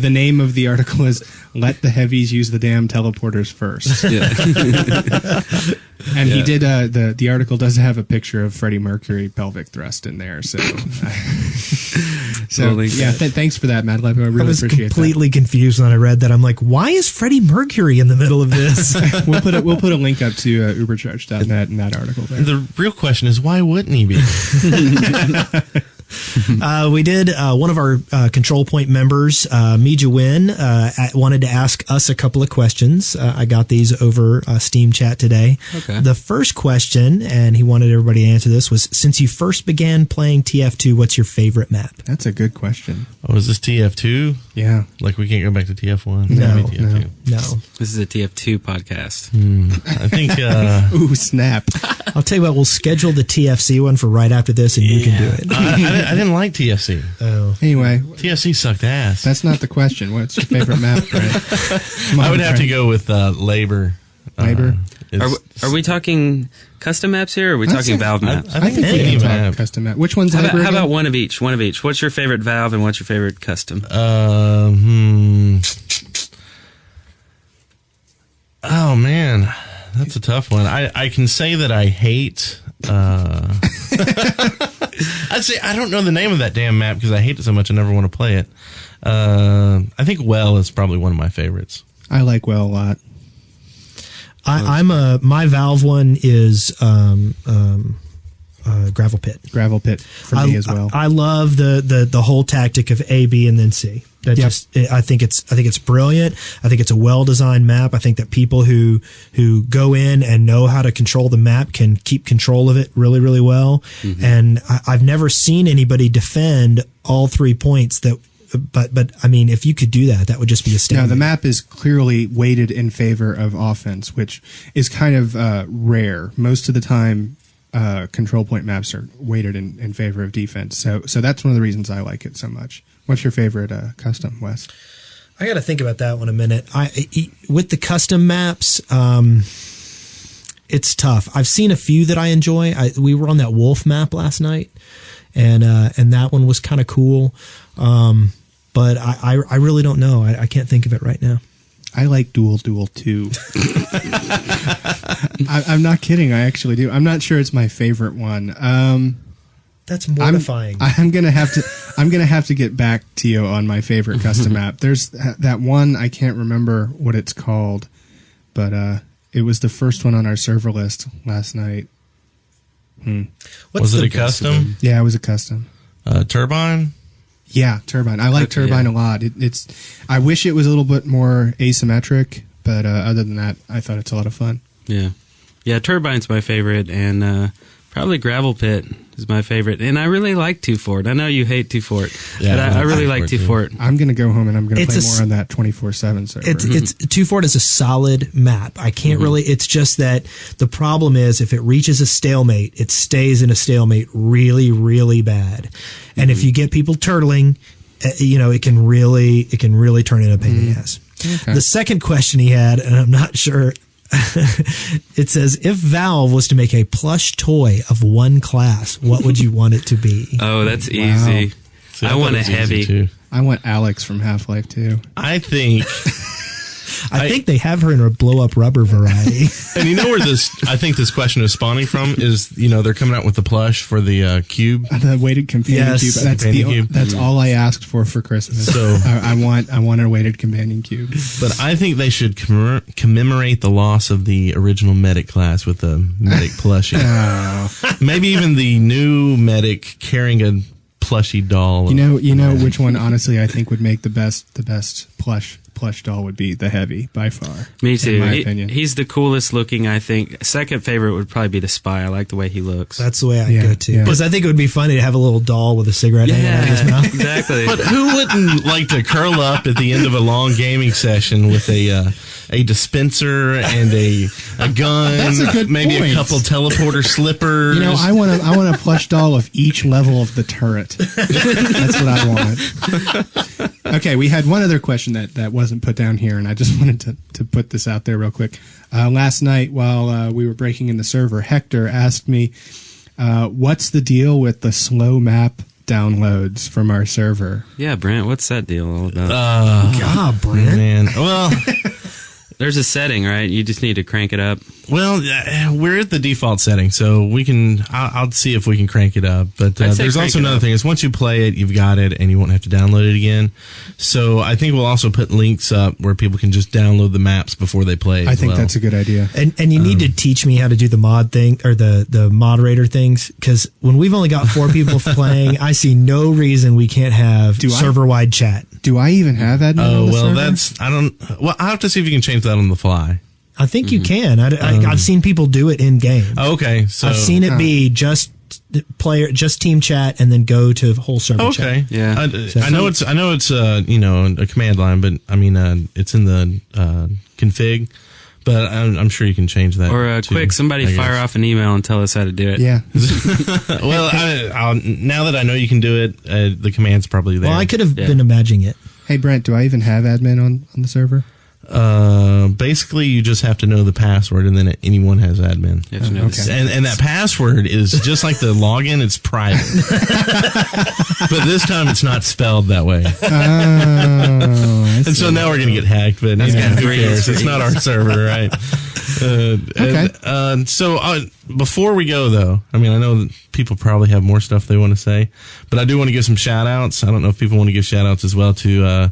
Speaker 8: The name of the article is "Let the Heavies Use the Damn Teleporters First." Yeah. And he did. The article does have a picture of Freddie Mercury pelvic thrust in there. So, thanks for that, Mad Lab. I really
Speaker 5: was
Speaker 8: appreciate that.
Speaker 5: completely confused when I read that. I'm like, why is Freddie Mercury in the middle of this?
Speaker 8: We'll put a link up to ubercharge.net in that article there.
Speaker 6: The real question is, why wouldn't he be?
Speaker 5: We did one of our Control Point members, Mija Win, wanted to ask us a couple of questions. I got these over Steam chat today.
Speaker 7: Okay.
Speaker 5: The first question, and he wanted everybody to answer this, was, since you first began playing TF2, what's your favorite map?
Speaker 8: That's a good question.
Speaker 6: Oh, is this TF2?
Speaker 8: Yeah.
Speaker 6: Like we can't go back to TF1?
Speaker 5: No.
Speaker 7: This is a TF2 podcast.
Speaker 6: I think...
Speaker 8: Ooh, snap.
Speaker 5: I'll tell you what, we'll schedule the TFC one for right after this, and you can do it.
Speaker 6: I didn't like TFC.
Speaker 5: Oh.
Speaker 8: Anyway,
Speaker 6: TFC sucked ass.
Speaker 8: that's not the question. What's your favorite map, Brent?
Speaker 6: I would have to go with Labor.
Speaker 8: Labor?
Speaker 7: Are we talking custom maps here, or are we talking Valve maps?
Speaker 8: I think we can talk custom map. Which one's Labor?
Speaker 7: How about one of each? One of each. What's your favorite Valve and what's your favorite custom?
Speaker 6: Oh, man. That's a tough one. I can say that I hate... I'd say I don't know the name of that damn map because I hate it so much I never want to play it. I think Well is probably one of my favorites.
Speaker 8: I like Well a lot.
Speaker 5: My Valve one is Gravel Pit.
Speaker 8: Gravel Pit for me as well.
Speaker 5: I love the whole tactic of A, B, and then C. I think it's brilliant. I think it's a well-designed map. I think that people who go in and know how to control the map can keep control of it really, really well. Mm-hmm. And I've never seen anybody defend all 3 points but I mean, if you could do that, that would just be astounding.
Speaker 8: Now, the map is clearly weighted in favor of offense, which is kind of rare. Most of the time, control point maps are weighted in favor of defense. So that's one of the reasons I like it so much. What's your favorite custom, Wes?
Speaker 5: I got to think about that one a minute. With the custom maps, it's tough. I've seen a few that I enjoy. We were on that wolf map last night, and that one was kind of cool. But I really don't know. I can't think of it right now.
Speaker 8: I like Duel 2. I'm not kidding. I actually do. I'm not sure it's my favorite one.
Speaker 5: That's mortifying.
Speaker 8: I'm gonna have to get back to you on my favorite custom map. There's that one, I can't remember what it's called, but it was the first one on our server list last night.
Speaker 6: Was it a custom?
Speaker 8: Yeah, it was a custom.
Speaker 6: Turbine?
Speaker 8: Yeah, Turbine. I like Turbine a lot. I wish it was a little bit more asymmetric, But other than that, I thought it's a lot of fun.
Speaker 7: Yeah, Turbine's my favorite, and probably Gravel Pit is my favorite. And I really like Two Fort. I know you hate Two Fort, but I really like Two Fort.
Speaker 8: I'm going to go home and I'm going to play more on that 24/7 server.
Speaker 5: It's Two Fort is a solid map. I can't really. It's just that the problem is if it reaches a stalemate, it stays in a stalemate really, really bad. And if you get people turtling, it can really turn into a pain in the ass.
Speaker 8: Okay.
Speaker 5: The second question he had, and I'm not sure. It says, if Valve was to make a plush toy of one class, what would you want it to be?
Speaker 7: Oh, that's easy.
Speaker 6: See,
Speaker 7: I want a Heavy.
Speaker 6: Too.
Speaker 8: I want Alex from Half-Life 2.
Speaker 6: I think
Speaker 5: they have her in a blow-up rubber variety.
Speaker 6: And you know where I think this question is spawning from is, they're coming out with the plush for the cube.
Speaker 8: The weighted companion cube. That's all I asked for Christmas.
Speaker 6: So
Speaker 8: I want a weighted companion cube.
Speaker 6: But I think they should commemorate the loss of the original medic class with the medic plushie. Maybe even the new medic carrying a plushie doll.
Speaker 8: You know which one honestly I think would make the best plush doll would be the Heavy by far.
Speaker 7: Me too.
Speaker 8: In my opinion.
Speaker 7: He's the coolest looking, I think. Second favorite would probably be the Spy. I like the way he looks.
Speaker 5: That's the way I go too. Because I think it would be funny to have a little doll with a cigarette hanging out of his mouth.
Speaker 7: Exactly.
Speaker 6: But who wouldn't like to curl up at the end of a long gaming session with a dispenser and a gun?
Speaker 8: That's a good
Speaker 6: maybe
Speaker 8: point.
Speaker 6: A couple teleporter slippers.
Speaker 8: I want a plush doll of each level of the turret. That's what I want. Okay, we had one other question that wasn't put down here, and I just wanted to put this out there real quick. Last night, while we were breaking in the server, Hector asked me, what's the deal with the slow map downloads from our server?
Speaker 7: Yeah, Brent, what's that deal all about?
Speaker 5: God, Brent.
Speaker 6: Man. Well,
Speaker 7: there's a setting, right? You just need to crank it up.
Speaker 6: Well, we're at the default setting, so we can. I'll see if we can crank it up. But there's also another thing: is once you play it, you've got it, and you won't have to download it again. So I think we'll also put links up where people can just download the maps before they play.
Speaker 8: I think that's a good idea.
Speaker 5: And you need to teach me how to do the mod thing or the moderator things, because when we've only got 4 people playing, I see no reason we can't have server-wide chat.
Speaker 8: Do I even have admin on the server?
Speaker 6: I'll have to see if you can change that on the fly.
Speaker 5: I think you can. I've seen people do it in game.
Speaker 6: Okay, so
Speaker 5: I've seen it be just team chat and then go to whole server chat.
Speaker 6: Okay,
Speaker 7: yeah.
Speaker 6: I know it's a command line, but I mean it's in the config. But I'm sure you can change that.
Speaker 7: Or quick, somebody fire off an email and tell us how to do it.
Speaker 8: Yeah.
Speaker 6: Well, now that I know you can do it, the command's probably there.
Speaker 5: Well, I could have been imagining it.
Speaker 8: Hey, Brent, do I even have admin on the server?
Speaker 6: Basically, you just have to know the password, and then anyone has admin. And that password is just like the login; it's private. But this time, it's not spelled that way. And so now we're gonna get hacked. But who cares? It's not our server, right? So before we go, though, I mean, I know that people probably have more stuff they want to say, but I do want to give some shout outs. I don't know if people want to give shout outs as well to.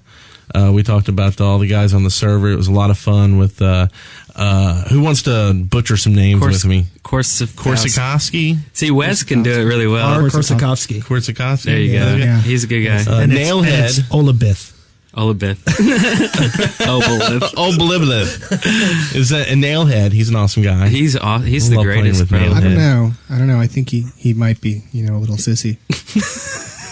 Speaker 6: We talked about all the guys on the server. It was a lot of fun with, who wants to butcher some names with me? Korsakovsky.
Speaker 7: See, Wes can do it really well.
Speaker 5: Korsakovsky.
Speaker 6: There
Speaker 7: you go. Yeah. He's a good guy.
Speaker 6: Nailhead.
Speaker 5: It's Olabith.
Speaker 6: Oblibith. Is that a Nailhead? He's an awesome guy.
Speaker 7: He's the greatest.
Speaker 8: I don't know. I think he might be, a little sissy.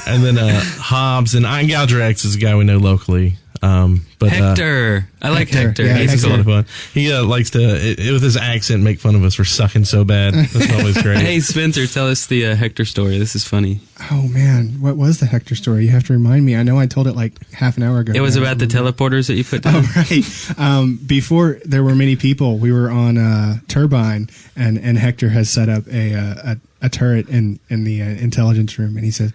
Speaker 6: And then Hobbs and Iron Gouger X is a guy we know locally. But
Speaker 7: Hector. I like Hector.
Speaker 6: Yeah, he's a lot of fun. He likes to, with his accent, make fun of us for sucking so bad. That's always great.
Speaker 7: Hey, Spencer, tell us the Hector story. This is funny.
Speaker 8: Oh, man. What was the Hector story? You have to remind me. I know I told it like half an hour ago.
Speaker 7: It was about the teleporters that you put down.
Speaker 8: Oh, right. Before there were many people, we were on Turbine, and Hector has set up a turret in the intelligence room, and he says,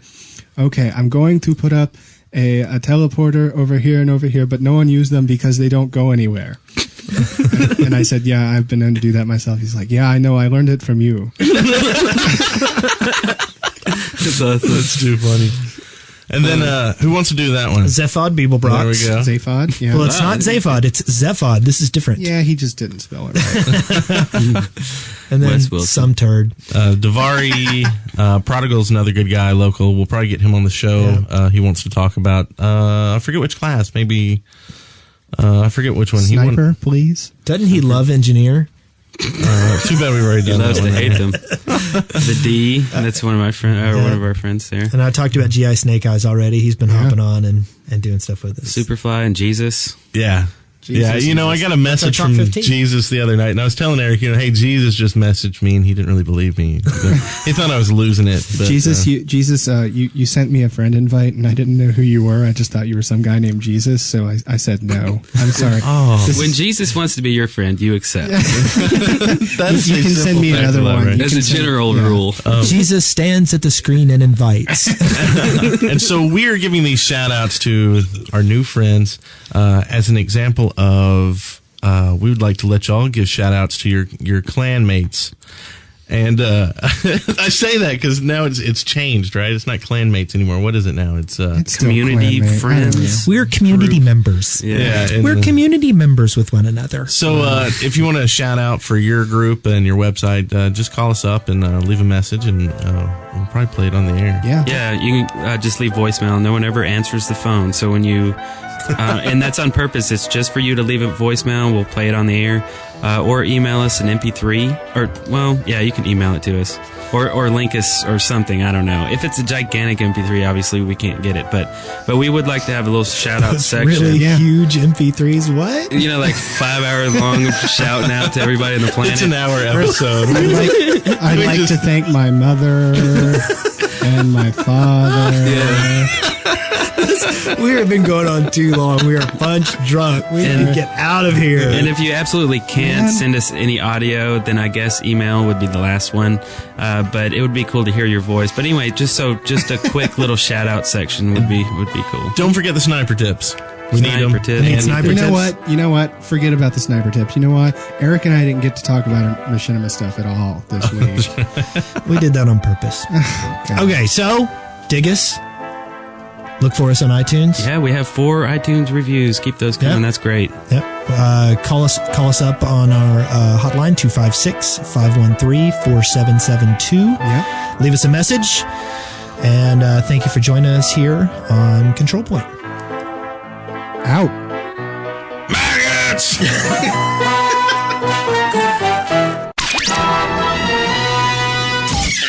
Speaker 8: okay, I'm going to put up a teleporter over here, but no one used them because they don't go anywhere. And I said, yeah, I've been known to do that myself. He's like, yeah, I know. I learned it from you.
Speaker 6: That's too funny. And then, who wants to do that one?
Speaker 5: Zephod Beeblebrox.
Speaker 6: There we go.
Speaker 8: Zephod? Yeah.
Speaker 5: Well, it's not Zephod, it's Zephod. This is different.
Speaker 8: Yeah, he just didn't spell it right.
Speaker 5: And then some turd.
Speaker 6: Davari, Prodigal's another good guy, local. We'll probably get him on the show. Yeah. He wants to talk about, I forget which class, maybe I forget which one.
Speaker 8: Sniper, please.
Speaker 5: Doesn't he love engineer?
Speaker 6: Too bad we've already done
Speaker 7: He loves
Speaker 6: that
Speaker 7: to
Speaker 6: one.
Speaker 7: hate them. The D, that's one of my friends, one of our friends there.
Speaker 5: And I talked about GI Snake Eyes already. He's been hopping on and doing stuff with us.
Speaker 7: Superfly and Jesus.
Speaker 6: Yeah.
Speaker 8: Jesus,
Speaker 6: yeah, I got a message
Speaker 5: top
Speaker 6: from
Speaker 5: 15.
Speaker 6: Jesus the other night, and I was telling Eric, hey, Jesus just messaged me, and he didn't really believe me. He thought I was losing it. But,
Speaker 8: you sent me a friend invite, and I didn't know who you were. I just thought you were some guy named Jesus, so I said no. I'm sorry.
Speaker 7: When Jesus wants to be your friend, you accept.
Speaker 6: That's
Speaker 8: you can send me another one.
Speaker 6: Right?
Speaker 7: As a general rule.
Speaker 5: Jesus stands at the screen and invites.
Speaker 6: And so we are giving these shout outs to our new friends as an example of we would like to let y'all give shout outs to your clan mates. And I say that because now it's changed, right? It's not clan mates anymore. What is it now? It's
Speaker 8: still
Speaker 7: community
Speaker 8: clan mate.
Speaker 7: friends.
Speaker 5: We're community members.
Speaker 7: Yeah.
Speaker 6: and,
Speaker 5: We're community members with one another.
Speaker 6: So if you want to shout out for your group and your website, just call us up and leave a message, and we'll probably play it on the air.
Speaker 8: Yeah.
Speaker 7: Yeah, you can just leave voicemail. No one ever answers the phone. So when you, and that's on purpose, it's just for you to leave a voicemail. We'll play it on the air. Or email us an MP3. You can email it to us. Or link us or something. I don't know. If it's a gigantic MP3, obviously we can't get it. But we would like to have a little shout out section.
Speaker 5: Really huge MP3s. What?
Speaker 7: Like 5 hours long of shouting out to everybody on the planet.
Speaker 6: It's an hour episode.
Speaker 8: I'd like to thank my mother and my father.
Speaker 5: We have been going on too long. We are punch drunk. We need to get out of here.
Speaker 7: And if you absolutely can't send us any audio, then I guess email would be the last one. But it would be cool to hear your voice. But anyway, just a quick little shout out section would be cool.
Speaker 6: Don't forget the sniper tips. We need them.
Speaker 7: Tips.
Speaker 5: We need sniper tips.
Speaker 8: You know what? Forget about the sniper tips. You know what? Eric and I didn't get to talk about our machinima stuff at all this week.
Speaker 5: We did that on purpose. Okay, so dig us. Look for us on iTunes.
Speaker 7: Yeah, we have 4 iTunes reviews. Keep those coming.
Speaker 5: Yep.
Speaker 7: That's great.
Speaker 5: Yep. Call us up on our hotline 256-513-4772.
Speaker 8: Yeah.
Speaker 5: Leave us a message, and thank you for joining us here on Control Point.
Speaker 8: Out.
Speaker 2: Maggots!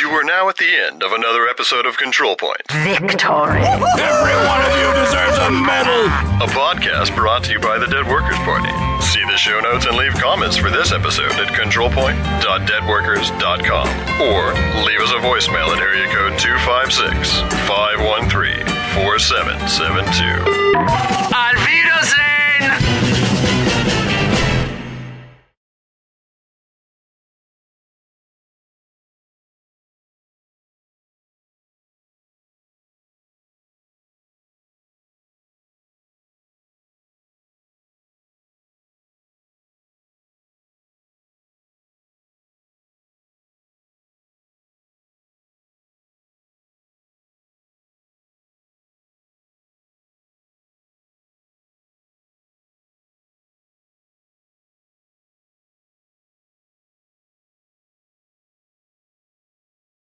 Speaker 4: You are now at the end of another episode of Control Point,
Speaker 1: Victory.
Speaker 2: Every one of you deserves a medal!
Speaker 4: a podcast brought to you by the Dead Workers Party. See the show notes and leave comments for this episode at controlpoint.deadworkers.com or leave us a voicemail at area code 256-513-4772.
Speaker 3: Auf Wiedersehen!